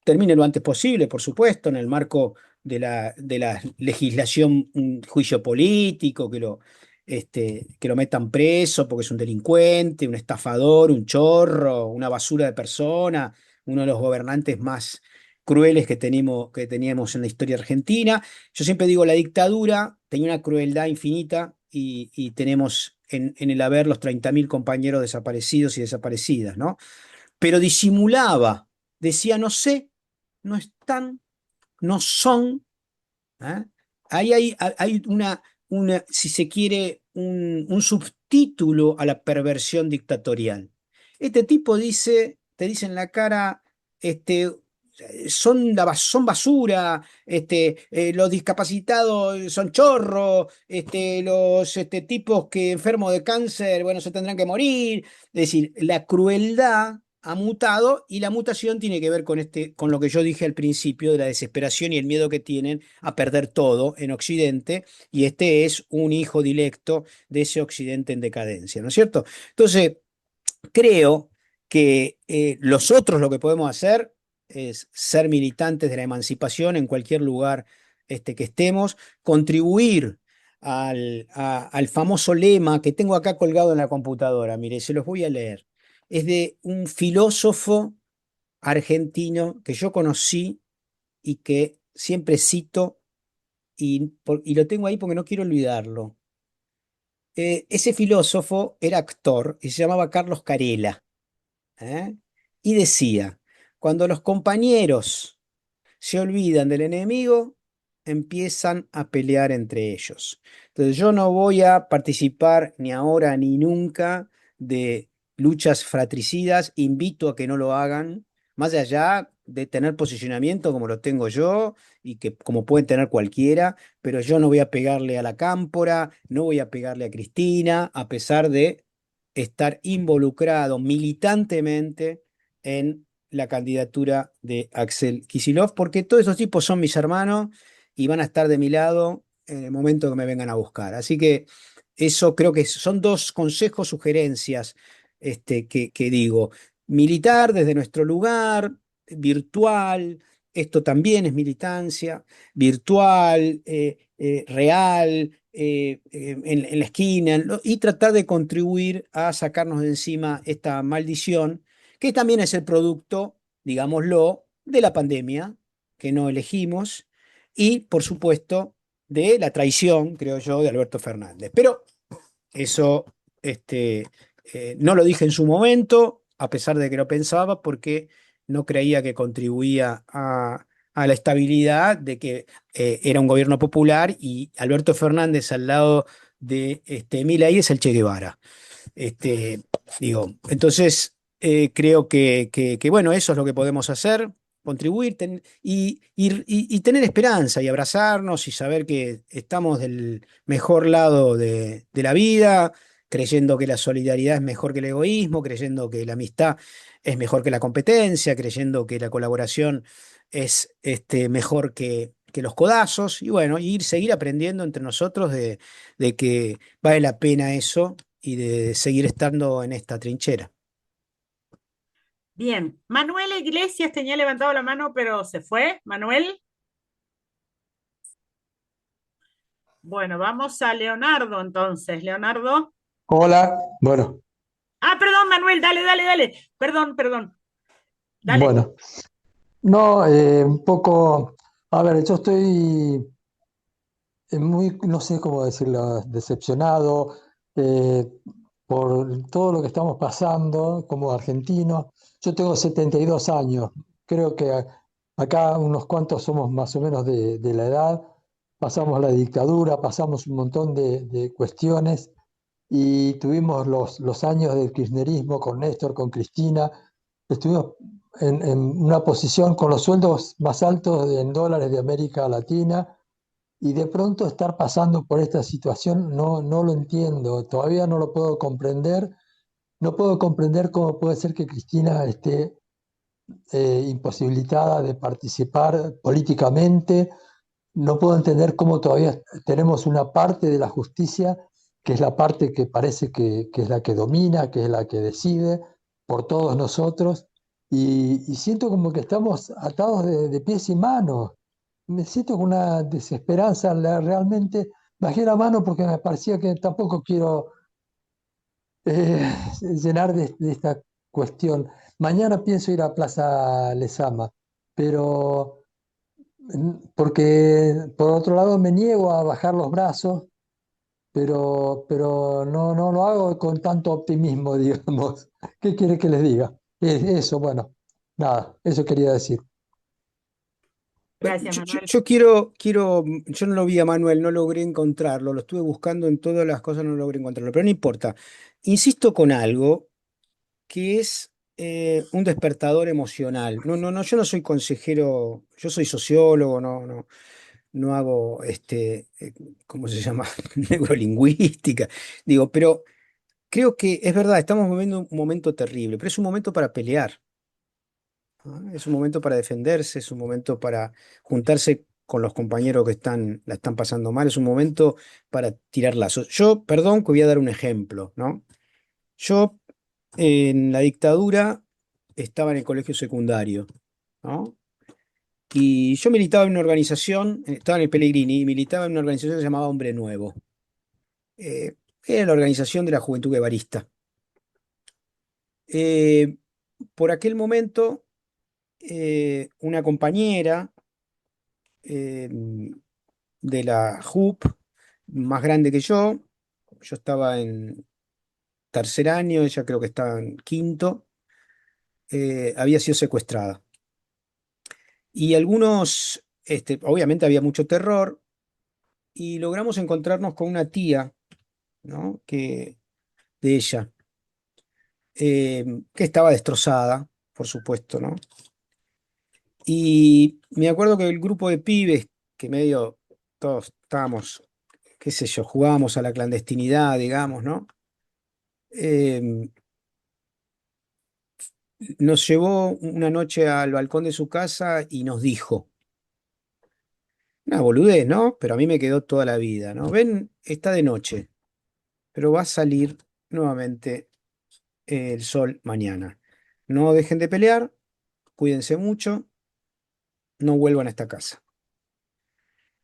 termine lo antes posible, por supuesto, en el marco de la legislación, un juicio político, que lo metan preso porque es un delincuente, un estafador, un chorro, una basura de persona, uno de los gobernantes más crueles que teníamos en la historia argentina. Yo siempre digo, la dictadura tenía una crueldad infinita y tenemos en el haber los 30.000 compañeros desaparecidos y desaparecidas, ¿no? Pero disimulaba, decía, no sé, no están, no son. ¿Eh? Ahí hay si se quiere, un subtítulo a la perversión dictatorial. Este tipo te dice en la cara, son basura, los discapacitados son chorros, los tipos que enfermos de cáncer, bueno, se tendrán que morir. Es decir, la crueldad ha mutado y la mutación tiene que ver con lo que yo dije al principio de la desesperación y el miedo que tienen a perder todo en Occidente, y este es un hijo directo de ese Occidente en decadencia, ¿no es cierto? Entonces, creo que nosotros lo que podemos hacer es ser militantes de la emancipación en cualquier lugar que estemos, contribuir al famoso lema que tengo acá colgado en la computadora. Mire, se los voy a leer. Es de un filósofo argentino que yo conocí y que siempre cito, y lo tengo ahí porque no quiero olvidarlo. Ese filósofo era actor y se llamaba Carlos Carela. ¿Eh? Y decía, cuando los compañeros se olvidan del enemigo, empiezan a pelear entre ellos. Entonces yo no voy a participar ni ahora ni nunca de luchas fratricidas, invito a que no lo hagan, más allá de tener posicionamiento como lo tengo yo y que como pueden tener cualquiera, pero yo no voy a pegarle a la Cámpora, no voy a pegarle a Cristina, a pesar de estar involucrado militantemente en la candidatura de Axel Kicillof, porque todos esos tipos son mis hermanos y van a estar de mi lado en el momento que me vengan a buscar. Así que eso creo que son dos consejos, sugerencias que digo. Militar desde nuestro lugar, virtual, esto también es militancia, virtual, real, en la esquina, y tratar de contribuir a sacarnos de encima esta maldición, que también es el producto, digámoslo, de la pandemia, que no elegimos, y por supuesto de la traición, creo yo, de Alberto Fernández. Pero eso no lo dije en su momento, a pesar de que lo pensaba, porque no creía que contribuía a la estabilidad de que era un gobierno popular y Alberto Fernández al lado de Milei es el Che Guevara. Digo, entonces creo que, bueno, eso es lo que podemos hacer, contribuir y tener esperanza y abrazarnos y saber que estamos del mejor lado de la vida, creyendo que la solidaridad es mejor que el egoísmo, creyendo que la amistad es mejor que la competencia, creyendo que la colaboración es mejor que los codazos, y bueno, seguir aprendiendo entre nosotros de que vale la pena eso y de seguir estando en esta trinchera. Bien, Manuel Iglesias tenía levantado la mano, pero se fue. Manuel. Bueno, vamos a Leonardo entonces. Leonardo. Hola, bueno, Ah, perdón, Manuel, dale. Perdón. Dale. bueno, no, un poco, a ver, yo estoy muy, no sé cómo decirlo, decepcionado eh, por todo lo que estamos pasando como argentinos. Yo tengo 72 años, creo que acá unos cuantos somos más o menos de la edad, pasamos la dictadura, pasamos un montón de cuestiones y tuvimos los años del kirchnerismo con Néstor, con Cristina, estuvimos en una posición con los sueldos más altos en dólares de América Latina y de pronto estar pasando por esta situación no lo entiendo, todavía no lo puedo comprender, no puedo comprender cómo puede ser que Cristina esté imposibilitada de participar políticamente, no puedo entender cómo todavía tenemos una parte de la justicia que es la parte que parece que es la que domina, que es la que decide por todos nosotros, y siento como que estamos atados de pies y manos. me siento con una desesperanza, realmente bajé la mano porque me parecía que tampoco quiero eh, llenar de esta cuestión. Mañana pienso ir a Plaza Lezama, pero porque por otro lado me niego a bajar los brazos, pero no lo hago con tanto optimismo, digamos. ¿Qué quiere que les diga? Eso, bueno, nada, eso quería decir. Gracias, Manuel. Yo yo no lo vi a Manuel, no logré encontrarlo, lo estuve buscando en todas las cosas, no logré encontrarlo, pero no importa. Insisto con algo que es un despertador emocional. No, yo no soy consejero, yo soy sociólogo, no hago, ¿cómo se llama? Neurolingüística. Digo, pero creo que es verdad, estamos viviendo un momento terrible, pero es un momento para pelear, ¿no? Es un momento para defenderse, es un momento para juntarse con los compañeros que la están pasando mal, es un momento para tirar lazos. Yo, perdón, que voy a dar un ejemplo, ¿no? Yo en la dictadura estaba en el colegio secundario, ¿no? Y yo militaba en una organización, estaba en el Pellegrini, y militaba en una organización que se llamaba Hombre Nuevo. Era la organización de la Juventud Guevarista. Eh, por aquel momento, una compañera eh, de la JUP, más grande que yo estaba en tercer año, ella creo que estaba en quinto, había sido secuestrada. Y obviamente había mucho terror, y logramos encontrarnos con una tía, ¿no? De ella, que estaba destrozada, por supuesto, ¿no? Y me acuerdo que el grupo de pibes, que medio todos estábamos, qué sé yo, jugábamos a la clandestinidad, digamos, ¿no? Em, Nos llevó una noche al balcón de su casa y nos dijo, una boludez, ¿no? Pero a mí me quedó toda la vida, ¿no? Ven, está de noche, pero va a salir nuevamente el sol mañana. No dejen de pelear, cuídense mucho, no vuelvan a esta casa.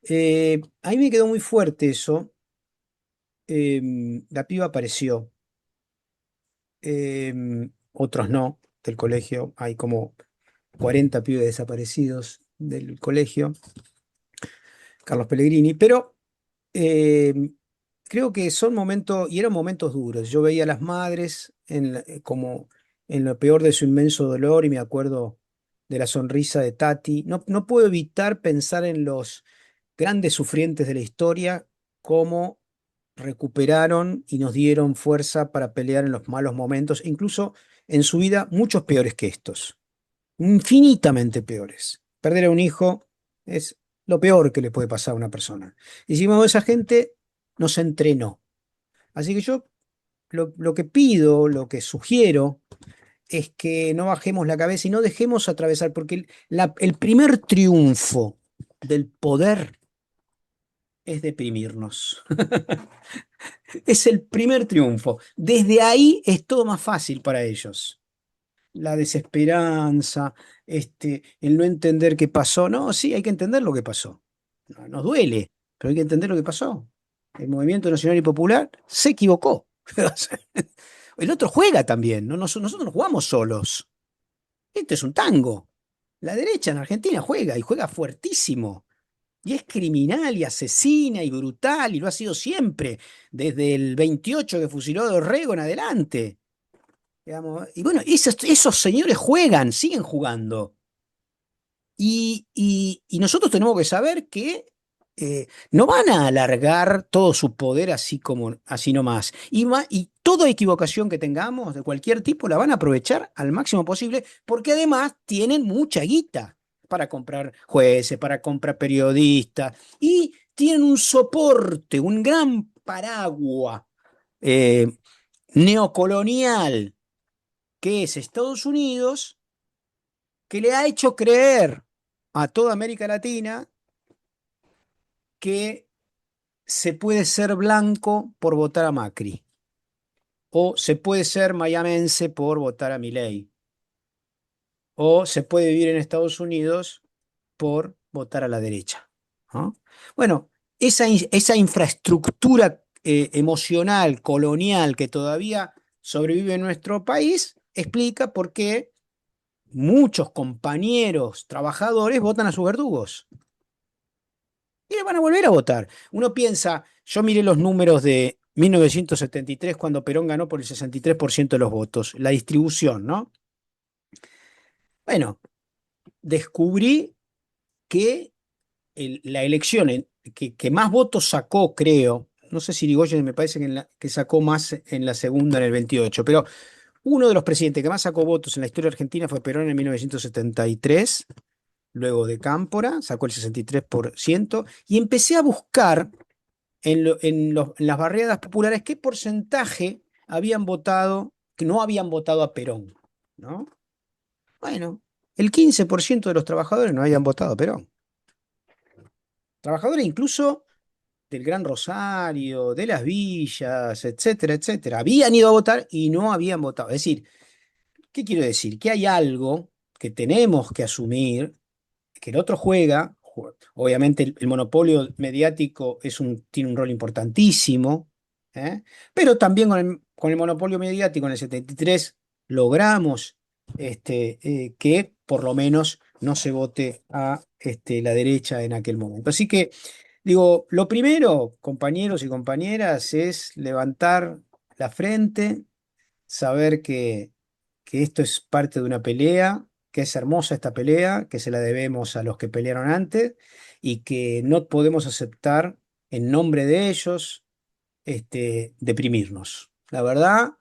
A mí me quedó muy fuerte eso. La piba apareció, otros no, del colegio. Hay como 40 pibes desaparecidos del colegio, Carlos Pellegrini, pero creo que son momentos, y eran momentos duros. Yo veía a las madres como en lo peor de su inmenso dolor y me acuerdo de la sonrisa de Tati. No puedo evitar pensar en los grandes sufrientes de la historia, cómo recuperaron y nos dieron fuerza para pelear en los malos momentos, incluso en su vida muchos peores que estos, infinitamente peores. Perder a un hijo es lo peor que le puede pasar a una persona. Y sin embargo, esa gente nos entrenó. Así que yo lo que pido, lo que sugiero, es que no bajemos la cabeza y no dejemos atravesar, porque el primer triunfo del poder es deprimirnos. Es el primer triunfo. Desde ahí es todo más fácil para ellos. La desesperanza, el no entender qué pasó. No, sí, hay que entender lo que pasó. Nos duele, pero hay que entender lo que pasó. El movimiento nacional y popular se equivocó. El otro juega también, ¿no? Nosotros no jugamos solos. Esto es un tango. La derecha en Argentina juega y juega fuertísimo. Y es criminal y asesina y brutal, y lo ha sido siempre, desde el 28 que fusiló a Dorrego en adelante. Digamos. Y bueno, esos señores juegan, siguen jugando. Y nosotros tenemos que saber que no van a alargar todo su poder así nomás. Y toda equivocación que tengamos de cualquier tipo la van a aprovechar al máximo posible, porque además tienen mucha guita para comprar jueces, para comprar periodistas, y tienen un soporte, un gran paraguas eh, neocolonial, que es Estados Unidos, que le ha hecho creer a toda América Latina que se puede ser blanco por votar a Macri, o se puede ser mayamense por votar a Milei, o se puede vivir en Estados Unidos por votar a la derecha, ¿no? Bueno, esa infraestructura emocional, colonial, que todavía sobrevive en nuestro país, explica por qué muchos compañeros trabajadores votan a sus verdugos. Y van a volver a votar. Uno piensa, yo miré los números de 1973 cuando Perón ganó por el 63% de los votos, la distribución, ¿no? Bueno, descubrí que la elección que más votos sacó, creo, no sé si Irigoyen me parece que sacó más en la segunda, en el 28, pero uno de los presidentes que más sacó votos en la historia argentina fue Perón en 1973, luego de Cámpora, sacó el 63%, y empecé a buscar en las barriadas populares qué porcentaje habían votado, que no habían votado a Perón, ¿no? Bueno, el 15% de los trabajadores no habían votado a Perón. Trabajadores incluso del Gran Rosario, de las villas, etcétera, etcétera. Habían ido a votar y no habían votado. Es decir, ¿qué quiero decir? Que hay algo que tenemos que asumir, que el otro juega. Obviamente el monopolio mediático tiene un rol importantísimo, ¿eh? Pero también con el monopolio mediático en el 73 logramos que por lo menos no se vote a la derecha en aquel momento. Así que, digo, lo primero, compañeros y compañeras, es levantar la frente, saber que esto es parte de una pelea, que es hermosa esta pelea, que se la debemos a los que pelearon antes y que no podemos aceptar en nombre de ellos deprimirnos. La verdad,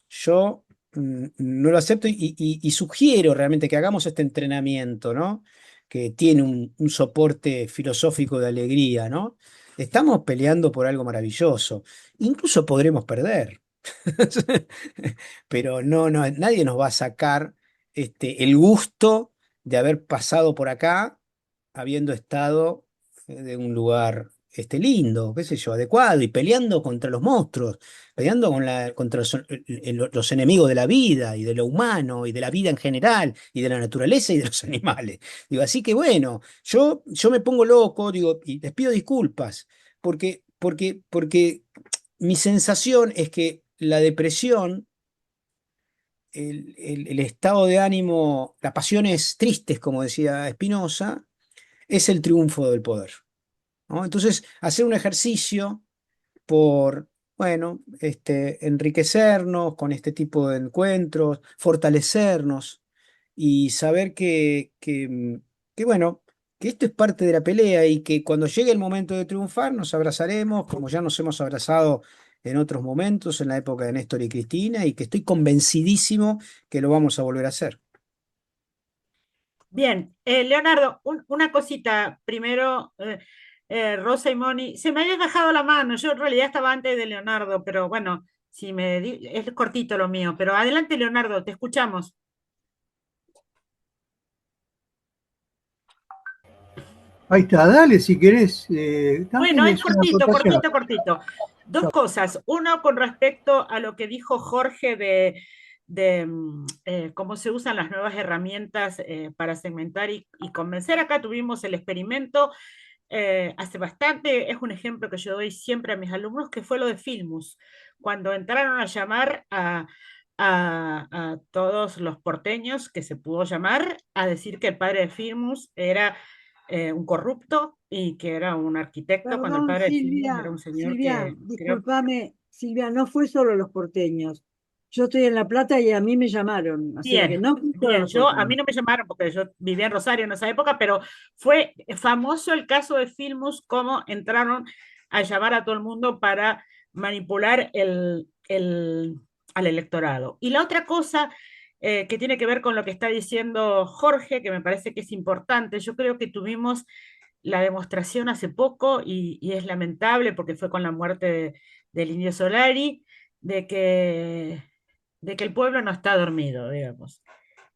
yo no lo acepto y sugiero realmente que hagamos este entrenamiento, ¿no? Que tiene un soporte filosófico de alegría, ¿no? Estamos peleando por algo maravilloso. Incluso podremos perder. Pero nadie nos va a sacar el gusto de haber pasado por acá, habiendo estado de un lugar lindo, qué sé yo, adecuado, y peleando contra los monstruos, peleando contra los enemigos de la vida y de lo humano y de la vida en general y de la naturaleza y de los animales. Digo, así que bueno, yo me pongo loco, digo, y les pido disculpas, porque mi sensación es que la depresión, el estado de ánimo, las pasiones tristes, como decía Spinoza, es el triunfo del poder, ¿no? Entonces, hacer un ejercicio por, bueno, enriquecernos con este tipo de encuentros, fortalecernos y saber que, bueno, que esto es parte de la pelea y que cuando llegue el momento de triunfar nos abrazaremos, como ya nos hemos abrazado en otros momentos, en la época de Néstor y Cristina, y que estoy convencidísimo que lo vamos a volver a hacer. Bien, Leonardo, una cosita. Primero, Rosa y Moni, se me había bajado la mano. Yo en realidad estaba antes de Leonardo, pero bueno, es cortito lo mío. Pero adelante, Leonardo, te escuchamos. Ahí está, dale si querés. Bueno, es una cortito, acotación. cortito, cortito. Dos cosas. Uno con respecto a lo que dijo Jorge de cómo se usan las nuevas herramientas para segmentar y convencer. Acá tuvimos el experimento hace bastante, es un ejemplo que yo doy siempre a mis alumnos, que fue lo de Filmus, cuando entraron a llamar a todos los porteños que se pudo llamar, a decir que el padre de Filmus era un corrupto y que era un arquitecto, cuando el Perdón, padre de Filmus era Silvia, un señor Silvia, que creo. discúlpame, Silvia, no fue solo los porteños. Yo estoy en La Plata y a mí me llamaron, o sea que Bien, no fue solo bien, los a mí porteños. no me llamaron porque yo vivía en Rosario en esa época, pero fue famoso el caso de Filmus, cómo entraron a llamar a todo el mundo para manipular al electorado. Y la otra cosa que tiene que ver con lo que está diciendo Jorge, que me parece que es importante, yo creo que tuvimos la demostración hace poco y es lamentable porque fue con la muerte del Indio Solari, de que el pueblo no está dormido, digamos,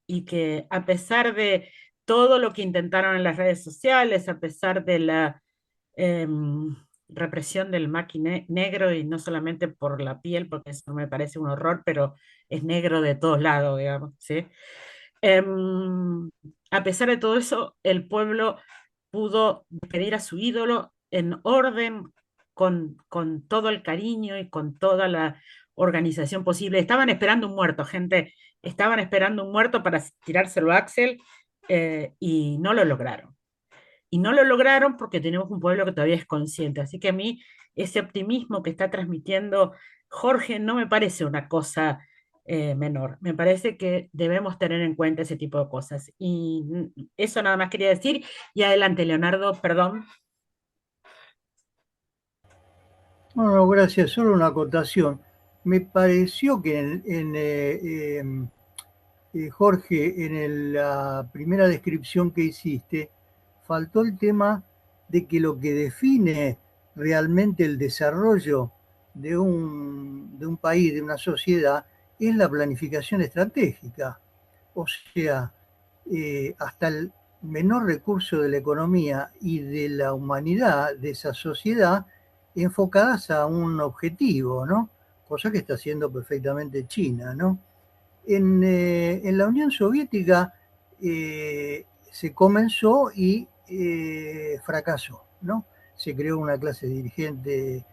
y que a pesar de todo lo que intentaron en las redes sociales, a pesar de la represión del maqui negro, y no solamente por la piel, porque eso me parece un horror, pero es negro de todos lados, digamos, ¿sí? A pesar de todo eso, el pueblo pudo despedir a su ídolo en orden, con todo el cariño y con toda la organización posible. Estaban esperando un muerto, gente, estaban esperando un muerto para tirárselo a Axel, y no lo lograron. Y no lo lograron porque tenemos un pueblo que todavía es consciente. Así que a mí ese optimismo que está transmitiendo Jorge no me parece una cosa menor. Me parece que debemos tener en cuenta ese tipo de cosas. Y eso nada más quería decir. Y adelante, Leonardo, perdón. No, no, gracias. Solo una acotación. Me pareció que Jorge, la primera descripción que hiciste, faltó el tema de que lo que define realmente el desarrollo de un país, de una sociedad, es la planificación estratégica. O sea, hasta el menor recurso de la economía y de la humanidad de esa sociedad enfocadas a un objetivo, ¿no? Cosa que está haciendo perfectamente China, ¿no? En la Unión Soviética se comenzó y fracasó, ¿no? Se creó una clase dirigente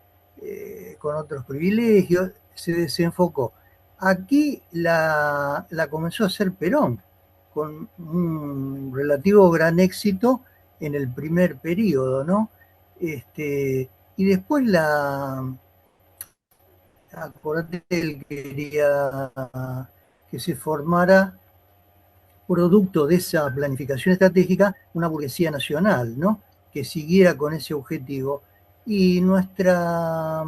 con otros privilegios, se desenfocó. Aquí la comenzó a hacer Perón, con un relativo gran éxito en el primer periodo, ¿no? Y después acordate que él quería que se formara, producto de esa planificación estratégica, una burguesía nacional, ¿no? Que siguiera con ese objetivo. Y nuestra,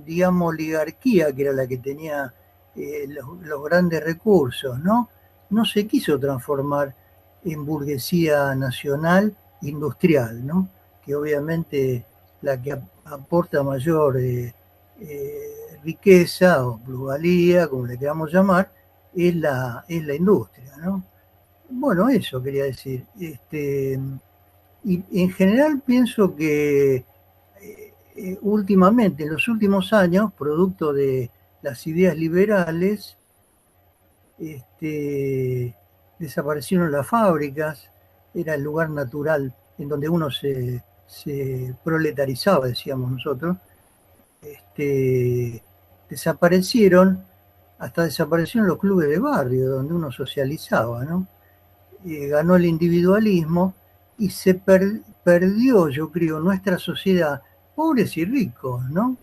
digamos, oligarquía, que era la que tenía los grandes recursos, ¿no? No se quiso transformar en burguesía nacional industrial, ¿no? Que obviamente la que aporta mayor riqueza o plusvalía, como le queramos llamar, es la industria, ¿no? Bueno, eso quería decir. Y en general pienso que últimamente, en los últimos años, producto de las ideas liberales, desaparecieron las fábricas, era el lugar natural en donde uno se proletarizaba, decíamos nosotros. Desaparecieron, hasta desaparecieron los clubes de barrio donde uno socializaba, ¿no? Ganó el individualismo y se perdió, yo creo, nuestra sociedad, pobres y ricos, ¿no?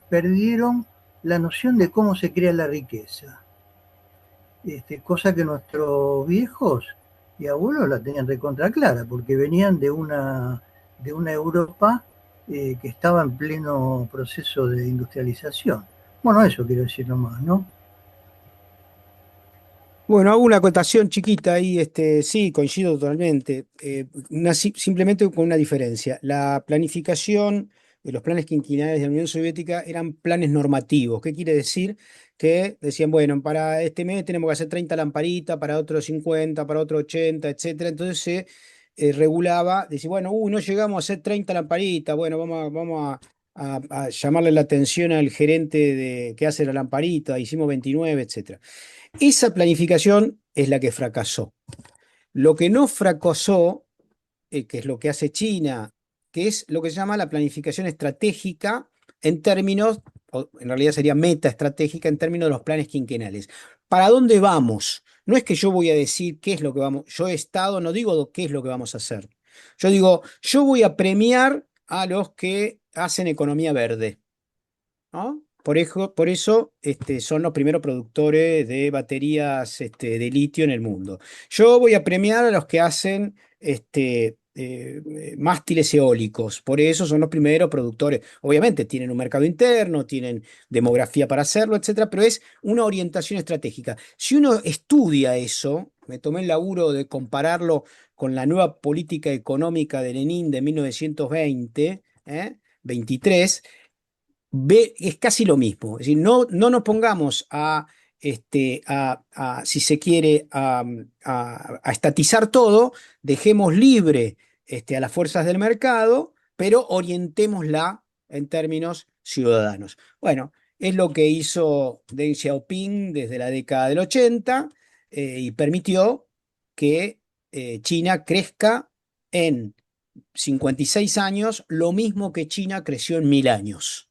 Perdieron la noción de cómo se crea la riqueza. Cosa que nuestros viejos y abuelos la tenían recontra clara, porque venían de una Europa que estaba en pleno proceso de industrialización. Bueno, eso quiero decir nomás, ¿no? Bueno, hago una acotación chiquita ahí, sí, coincido totalmente. Simplemente con una diferencia. La planificación de los planes quinquenales de la Unión Soviética eran planes normativos. ¿Qué quiere decir? Que decían, bueno, para este mes tenemos que hacer 30 lamparitas, para otro 50, para otro 80, etcétera. Entonces se regulaba, decía, bueno, no llegamos a hacer 30 lamparitas, bueno, vamos a llamarle la atención al gerente que hace la lamparita, hicimos 29, etcétera. Esa planificación es la que fracasó. Lo que no fracasó, que es lo que hace China, que es lo que se llama la planificación estratégica en términos, o en realidad sería meta estratégica en términos de los planes quinquenales. ¿Para dónde vamos? No es que yo voy a decir qué es lo que vamos, yo Estado no digo qué es lo que vamos a hacer. Yo digo, yo voy a premiar a los que hacen economía verde, ¿no? Por eso son los primeros productores de baterías de litio en el mundo. Yo voy a premiar a los que hacen mástiles eólicos, por eso son los primeros productores. Obviamente tienen un mercado interno, tienen demografía para hacerlo, etcétera, pero es una orientación estratégica. Si uno estudia eso, me tomé el laburo de compararlo con la nueva política económica de Lenin de 1920, 23, es casi lo mismo. Es decir, no nos pongamos si se quiere, a estatizar todo, dejemos libre a las fuerzas del mercado, pero orientémosla en términos ciudadanos. Bueno, es lo que hizo Deng Xiaoping desde la década del 80 y permitió que China crezca en 56 años lo mismo que China creció en 1000 años.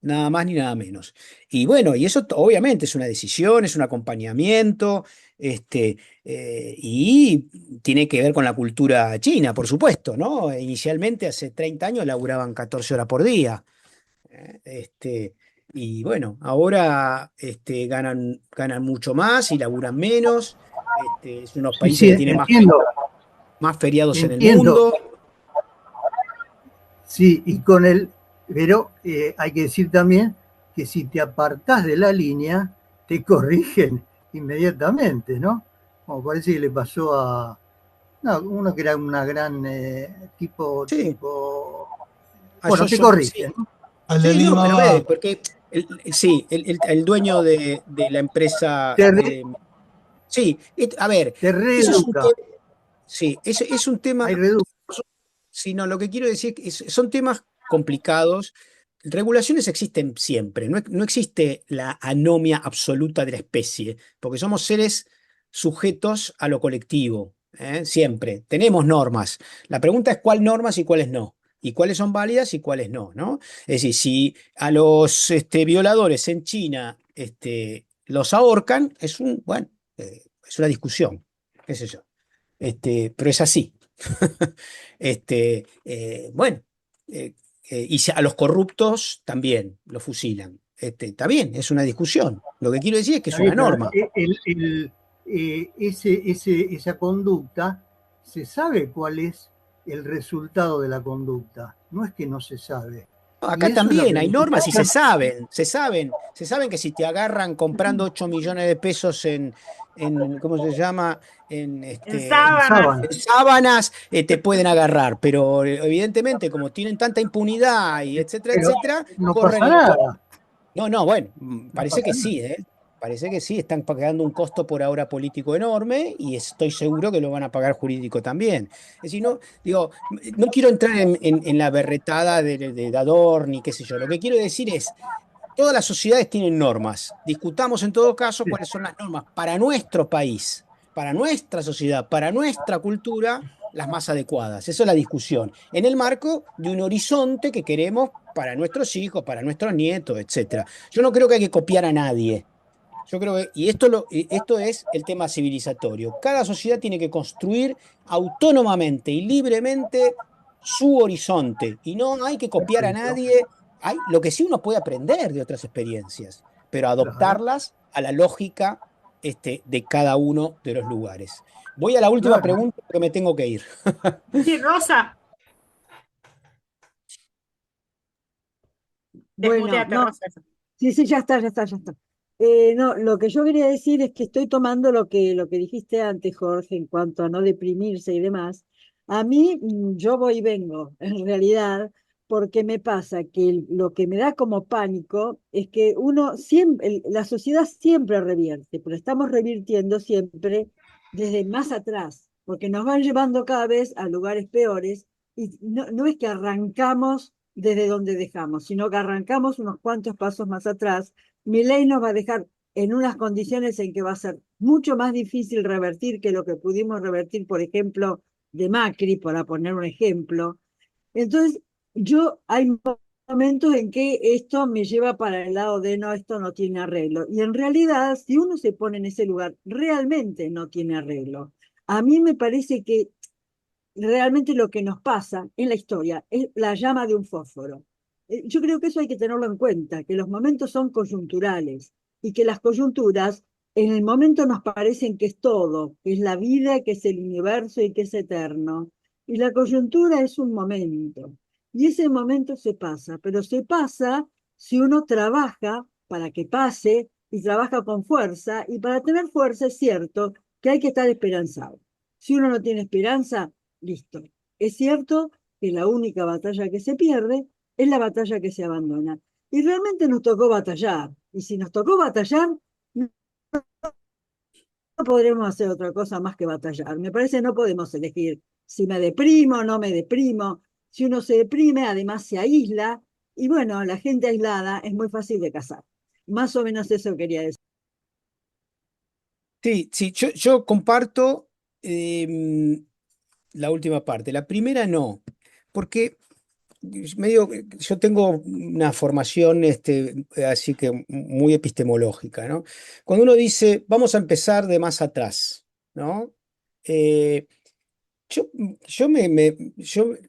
Nada más ni nada menos. Y bueno, y eso obviamente es una decisión, es un acompañamiento, y tiene que ver con la cultura china, por supuesto, ¿no? Inicialmente, hace 30 años, laburaban 14 horas por día. Y bueno, ahora ganan mucho más y laburan menos. Es unos Sí, países sí, que tienen más feriados en el entiendo. mundo. Sí, pero hay que decir también que si te apartás de la línea, te corrigen inmediatamente, ¿no? Como parece que le pasó a uno que era una gran Sí. A bueno, te Jojo, sí. corrigen, ¿no? Al Sí, no, pero Alibaba. porque sí, el dueño de la empresa. Sí, a ver, Te eso es un reeduca. tema. Sí, es un tema. Hay reeduca. Sí, no, lo que quiero decir es que son temas complicados. Regulaciones existen siempre, no existe la anomia absoluta de la especie, porque somos seres sujetos a lo colectivo, ¿eh? Siempre. Tenemos normas. La pregunta es cuáles normas y cuáles no. Y cuáles son válidas y cuáles no, ¿no? Es decir, si a los violadores en China los ahorcan, bueno, es una discusión, qué sé yo. Pero es así. Bueno, y a los corruptos también los fusilan. Está bien, es una discusión. Lo que quiero decir es que es Está una bien, pero norma. esa conducta, se sabe cuál es el resultado de la conducta. No es que no se sabe. Y Acá eso es lo también que hay nosotros normas y se saben que si te agarran comprando 8 millones de pesos ¿cómo se llama? En sábanas. sábanas, te pueden agarrar, pero evidentemente como tienen tanta impunidad y etcétera, Pero etcétera, no corren pasa el. nada. No, bueno, No parece pasa que nada. sí, ¿eh? Parece que sí, están pagando un costo por ahora político enorme y estoy seguro que lo van a pagar jurídico también. Es decir, no, digo, no quiero entrar en la berretada de Dador ni qué sé yo. Lo que quiero decir es, todas las sociedades tienen normas. Discutamos en todo caso cuáles son las normas para nuestro país, para nuestra sociedad, para nuestra cultura, las más adecuadas. Esa es la discusión. En el marco de un horizonte que queremos para nuestros hijos, para nuestros nietos, etcétera. Yo no creo que hay que copiar a nadie. Yo creo que, esto es el tema civilizatorio. Cada sociedad tiene que construir autónomamente y libremente su horizonte. Y no hay que copiar a Perfecto. nadie. Lo que sí uno puede aprender de otras experiencias, pero Claro, adoptarlas a la lógica de cada uno de los lugares. Voy a la última claro. pregunta porque me tengo que ir. Sí, Rosa, Bueno, desmuteate, no, Rosa. sí, ya está, ya está, ya está. No, lo que yo quería decir es que estoy tomando lo que dijiste antes, Jorge, en cuanto a no deprimirse y demás. A mí, yo voy y vengo, en realidad, porque me pasa que lo que me da como pánico es que uno siempre, la sociedad siempre revierte, pero estamos revirtiendo siempre desde más atrás, porque nos van llevando cada vez a lugares peores y no es que arrancamos desde donde dejamos, sino que arrancamos unos cuantos pasos más atrás. Milei nos va a dejar en unas condiciones en que va a ser mucho más difícil revertir que lo que pudimos revertir, por ejemplo, de Macri, para poner un ejemplo. Entonces, hay momentos en que esto me lleva para el lado de no, esto no tiene arreglo. Y en realidad, si uno se pone en ese lugar, realmente no tiene arreglo. A mí me parece que realmente lo que nos pasa en la historia es la llama de un fósforo. Yo creo que eso hay que tenerlo en cuenta, que los momentos son coyunturales y que las coyunturas en el momento nos parecen que es todo, que es la vida, que es el universo y que es eterno. Y la coyuntura es un momento. Y ese momento se pasa, pero se pasa si uno trabaja para que pase y trabaja con fuerza. Y para tener fuerza es cierto que hay que estar esperanzado. Si uno no tiene esperanza, listo. Es cierto que la única batalla que se pierde es la batalla que se abandona. Y realmente nos tocó batallar. Y si nos tocó batallar, no podremos hacer otra cosa más que batallar. Me parece que no podemos elegir si me deprimo o no me deprimo. Si uno se deprime, además se aísla. Y bueno, la gente aislada es muy fácil de cazar. Más o menos eso quería decir. Sí, yo comparto la última parte. La primera no, porque yo tengo una formación así que muy epistemológica, ¿no? Cuando uno dice, vamos a empezar de más atrás, ¿no? Eh, yo, yo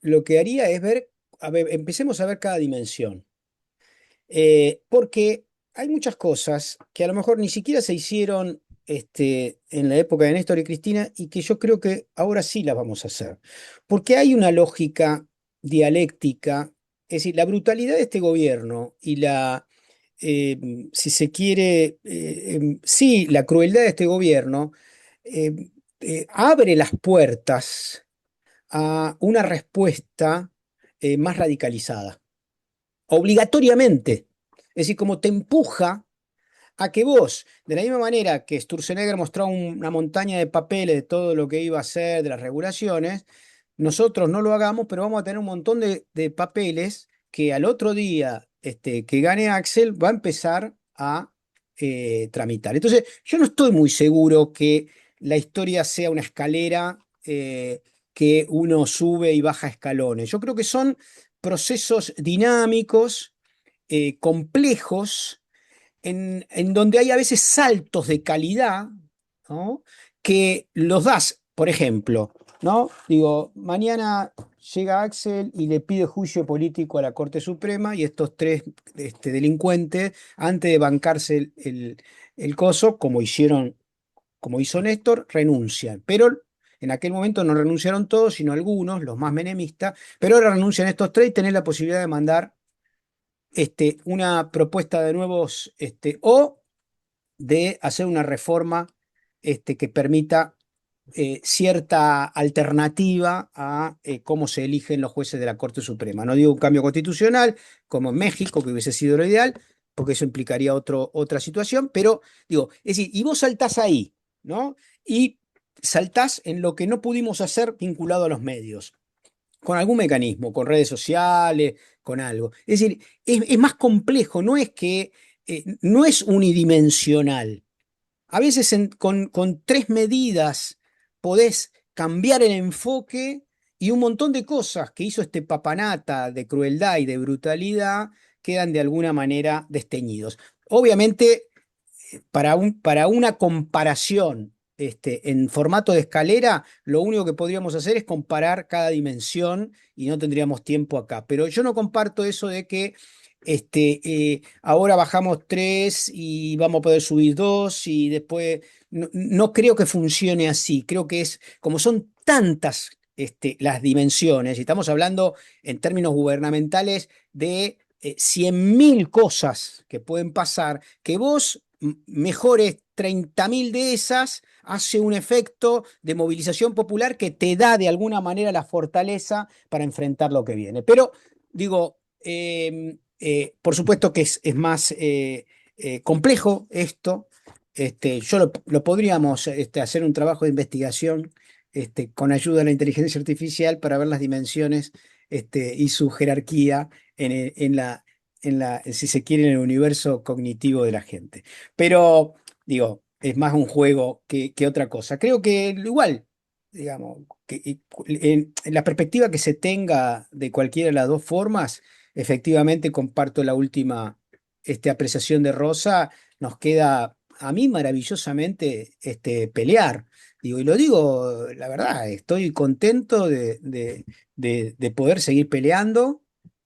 lo que haría es ver, a ver, empecemos a ver cada dimensión. Porque hay muchas cosas que a lo mejor ni siquiera se hicieron en la época de Néstor y Cristina y que yo creo que ahora sí las vamos a hacer. Porque hay una lógica dialéctica, es decir, la brutalidad de este gobierno y si se quiere, sí, la crueldad de este gobierno abre las puertas a una respuesta más radicalizada obligatoriamente. Es decir, como te empuja a que vos, de la misma manera que Sturzenegger mostró una montaña de papeles de todo lo que iba a hacer, de las regulaciones, nosotros no lo hagamos, pero vamos a tener un montón de papeles que al otro día que gane Axel va a empezar a tramitar. Entonces, yo no estoy muy seguro que la historia sea una escalera que uno sube y baja escalones. Yo creo que son procesos dinámicos, complejos, en donde hay a veces saltos de calidad, ¿no? Que los das, por ejemplo, ¿no? Digo, mañana llega Axel y le pide juicio político a la Corte Suprema y estos tres delincuentes, antes de bancarse el coso, como hizo Néstor, renuncian. Pero en aquel momento no renunciaron todos, sino algunos, los más menemistas, pero ahora renuncian estos tres y tenés la posibilidad de mandar una propuesta de nuevos, o de hacer una reforma que permita cierta alternativa a cómo se eligen los jueces de la Corte Suprema. No digo un cambio constitucional, como en México, que hubiese sido lo ideal, porque eso implicaría otra situación, pero digo, es decir, y vos saltás ahí, ¿no? Y saltás en lo que no pudimos hacer vinculado a los medios, con algún mecanismo, con redes sociales, con algo. Es decir, es más complejo, no es que no es unidimensional. A veces con tres medidas podés cambiar el enfoque y un montón de cosas que hizo este papanata de crueldad y de brutalidad quedan de alguna manera desteñidos. Obviamente, para una comparación en formato de escalera, lo único que podríamos hacer es comparar cada dimensión y no tendríamos tiempo acá. Pero yo no comparto eso de que ahora bajamos 3 y vamos a poder subir 2 y después no creo que funcione así. Creo que es como son tantas las dimensiones, y estamos hablando en términos gubernamentales de 100.000 cosas que pueden pasar, que vos mejores 30.000 de esas, hace un efecto de movilización popular que te da de alguna manera la fortaleza para enfrentar lo que viene. Pero digo, por supuesto que es más complejo esto. Yo lo podríamos hacer un trabajo de investigación con ayuda de la inteligencia artificial para ver las dimensiones y su jerarquía si se quiere, en el universo cognitivo de la gente. Pero, digo, es más un juego que otra cosa. Creo que igual, digamos, que en la perspectiva que se tenga de cualquiera de las dos formas, efectivamente comparto la última apreciación de Rosa, nos queda a mí maravillosamente pelear. Digo, y lo digo, la verdad, estoy contento de poder seguir peleando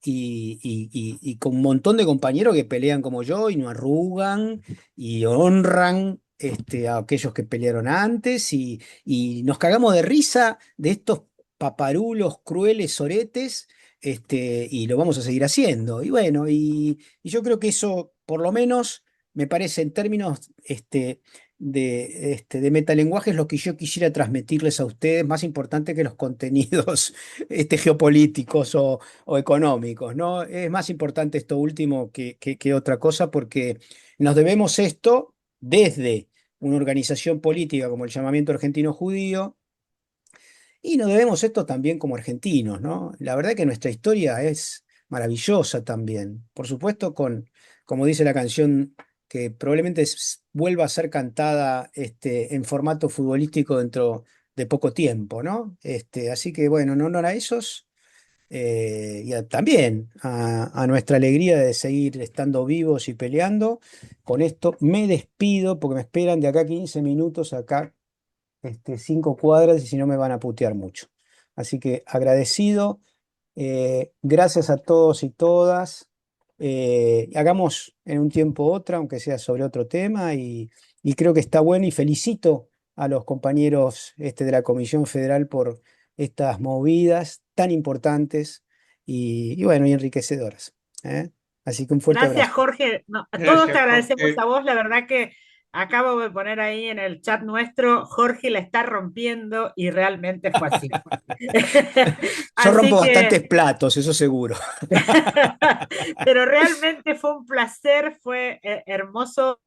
y con un montón de compañeros que pelean como yo y no arrugan y honran a aquellos que pelearon antes y nos cagamos de risa de estos paparulos crueles soretes, y lo vamos a seguir haciendo. Y bueno, y yo creo que eso, por lo menos, me parece en términos de metalenguaje es lo que yo quisiera transmitirles a ustedes, más importante que los contenidos geopolíticos o económicos, ¿no? Es más importante esto último que otra cosa, porque nos debemos esto desde una organización política como el Llamamiento Argentino Judío, y nos debemos esto también como argentinos, ¿no? La verdad que nuestra historia es maravillosa también. Por supuesto, como dice la canción, que probablemente vuelva a ser cantada en formato futbolístico dentro de poco tiempo, ¿no? Así que bueno, en honor a esos, también a nuestra alegría de seguir estando vivos y peleando, con esto me despido porque me esperan de acá 15 minutos, acá 5 cuadras, y si no me van a putear mucho. Así que agradecido, gracias a todos y todas. Hagamos en un tiempo otra, aunque sea sobre otro tema, y creo que está bueno, y felicito a los compañeros de la Comisión Federal por estas movidas tan importantes y bueno, y enriquecedoras. ¿Eh? Así que un fuerte Gracias, abrazo. Jorge. No, a todos Gracias, te agradecemos Jorge. a vos. La verdad que acabo de poner ahí en el chat nuestro, Jorge la está rompiendo y realmente fue así. Yo rompo Así que, bastantes platos, eso seguro. pero realmente fue un placer, fue hermoso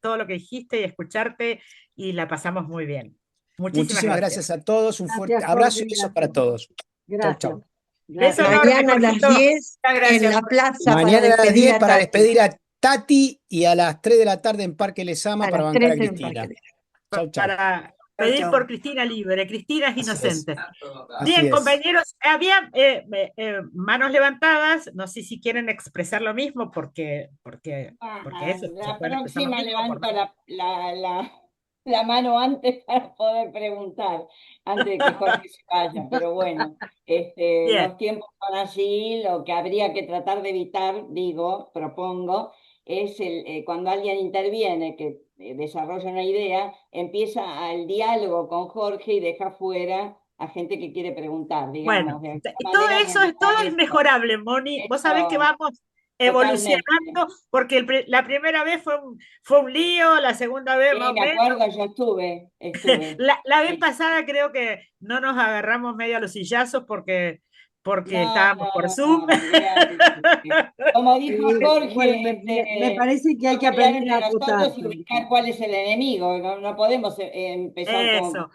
todo lo que dijiste y escucharte y la pasamos muy bien. Muchísimas Muchísimas gracias. gracias a todos, un fuerte Gracias, abrazo Jorge, y besos gracias. para todos. Chau, Gracias. chau. Beso Gracias. enorme, Mañana a las Jorgito. 10 Muchas en gracias. la plaza para Mañana a las despedir 10 a para Tati. despedir a Tati, y a las 3 de la tarde en Parque Lesama A para las bancar a 13 en Cristina. Parque. Chau, chau. Para pedir por Cristina libre. Cristina es Así es. inocente. Así Bien, es. compañeros, había manos levantadas. No sé si quieren expresar lo mismo, porque eso, se La pueden expresar lo próxima mismo. levanto la mano antes para poder preguntar, antes de que Jorge se vaya. Pero bueno, Bien. los tiempos son así. Lo que habría que tratar de evitar, propongo, es cuando alguien interviene, que desarrolla una idea, empieza el diálogo con Jorge y deja fuera a gente que quiere preguntar, digamos. Bueno, De alguna y todo manera eso, todo evitar es eso. mejorable, Moni. Vos sabés que Eso, vamos totalmente. evolucionando, porque la primera vez fue un lío, la segunda vez más Sí, o me menos. acuerdo, yo estuve. La vez Sí. pasada creo que no nos agarramos medio a los sillazos porque No, estábamos por Zoom. olvídate. Como dijo Bueno, Jorge, me parece que hay que pelear aprender entre a nosotros y acotarse. ubicar cuál es el enemigo. No podemos empezar Eso.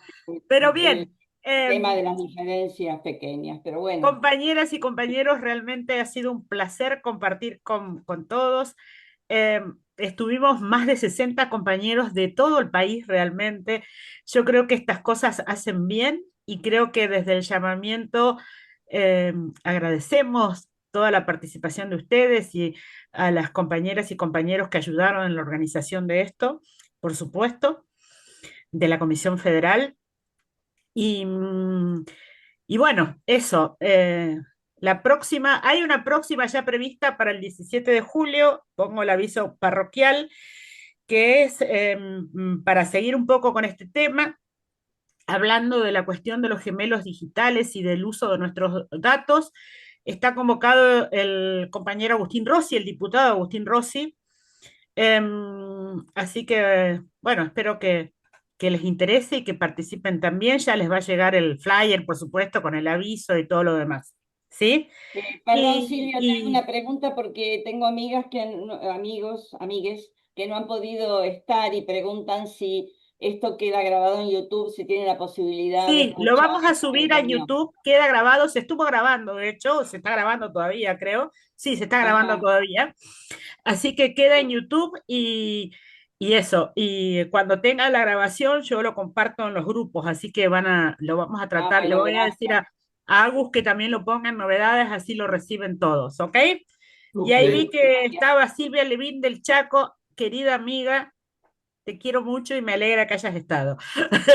Pero con bien, el tema de las diferencias pequeñas, pero bueno. compañeras y compañeros, realmente ha sido un placer compartir con todos. Estuvimos más de 60 compañeros de todo el país realmente. Yo creo que estas cosas hacen bien y creo que desde el llamamiento agradecemos toda la participación de ustedes y a las compañeras y compañeros que ayudaron en la organización de esto, por supuesto, de la Comisión Federal. Y, y bueno, eso. Hay una próxima ya prevista para el 17 de julio, pongo el aviso parroquial, que es para seguir un poco con este tema, hablando de la cuestión de los gemelos digitales y del uso de nuestros datos. Está convocado el compañero Agustín Rossi, el diputado Agustín Rossi. Así que, bueno, espero que les interese y que participen también. Ya les va a llegar el flyer, por supuesto, con el aviso y todo lo demás. ¿Sí? Perdón, Silvia, te hago una pregunta porque tengo amigas amigues que no han podido estar y preguntan si esto queda grabado en YouTube, si tienen la posibilidad de Sí, lo escuchar vamos a subir a simultáneo. YouTube, queda grabado, se estuvo grabando, de hecho, se está grabando todavía, creo. Sí, se está grabando Ajá. todavía. Así que queda en YouTube y eso. Y cuando tenga la grabación, yo lo comparto en los grupos, así que lo vamos a tratar. Le Bueno, voy a decir gracias. a Agus que también lo pongan novedades, así lo reciben todos, ¿ok? Y Ok. ahí vi que estaba Silvia Levín del Chaco, querida amiga. Te quiero mucho y me alegra que hayas estado. Así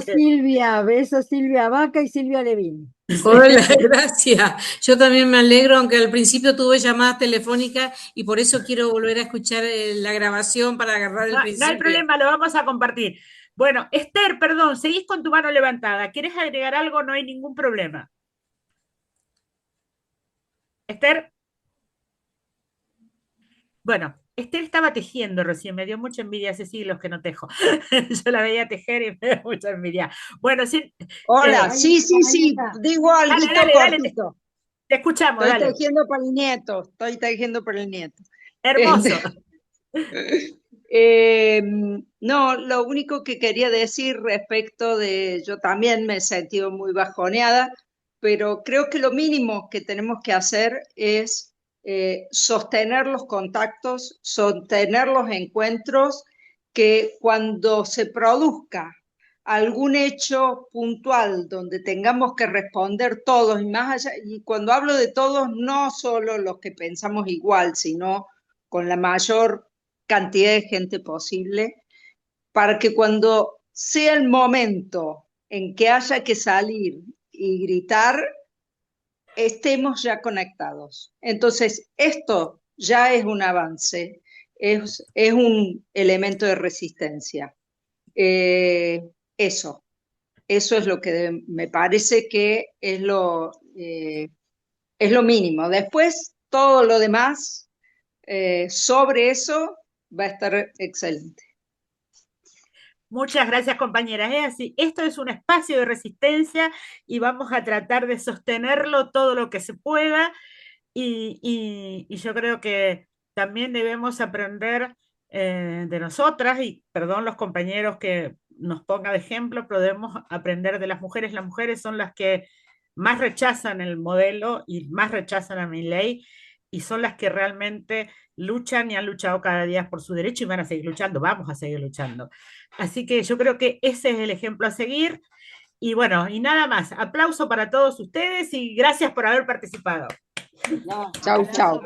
que, Besos Silvia Vaca y Silvia Levín. Hola, gracias. Yo también me alegro, aunque al principio tuve llamadas telefónicas y por eso quiero volver a escuchar la grabación para agarrar el no hay principio. problema, lo vamos a compartir. Bueno, Esther, perdón, seguís con tu mano levantada. ¿Quieres agregar algo? No hay ningún problema. Esther. Bueno, Esther estaba tejiendo recién, me dio mucha envidia, hace siglos que no tejo. Yo la veía tejer y me dio mucha envidia. Bueno, sí. Hola, sí, digo algo Dale, cortito. Te escuchamos, Estoy dale. tejiendo para el nieto. Hermoso. No, lo único que quería decir respecto yo también me he sentido muy bajoneada, pero creo que lo mínimo que tenemos que hacer es sostener los contactos, sostener los encuentros, que cuando se produzca algún hecho puntual donde tengamos que responder todos, y más allá, y cuando hablo de todos, no solo los que pensamos igual, sino con la mayor cantidad de gente posible, para que cuando sea el momento en que haya que salir y gritar, estemos ya conectados. Entonces, esto ya es un avance, es un elemento de resistencia. Eso es lo que me parece que es lo mínimo. Después, todo lo demás, sobre eso, va a estar excelente. Muchas gracias, compañeras. Es así, esto es un espacio de resistencia y vamos a tratar de sostenerlo todo lo que se pueda y yo creo que también debemos aprender de nosotras, y perdón los compañeros que nos ponga de ejemplo, pero debemos aprender de las mujeres. Las mujeres son las que más rechazan el modelo y más rechazan a Milei, y son las que realmente luchan y han luchado cada día por su derecho y van a seguir luchando, vamos a seguir luchando. Así que yo creo que ese es el ejemplo a seguir. Y bueno, y nada más. Aplauso para todos ustedes y gracias por haber participado. No, Chau, chau.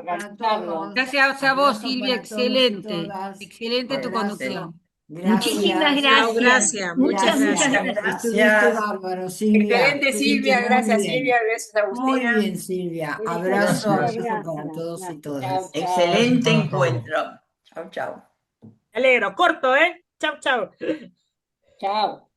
Gracias a vos, Silvia, excelente. Excelente tu conducción. Muchísimas Chao, gracias. muchas Muchas gracias. Estuviste bárbaro, Silvia. Excelente, Silvia. Estuviste muy Gracias, bien. Silvia. Gracias, Muy Agustina. bien, Silvia. Abrazo, abrazo para todos y todas. Chao, chao. Excelente encuentro. Chau, chau. Me alegro, corto, ¿eh? Chau, chau. Chao.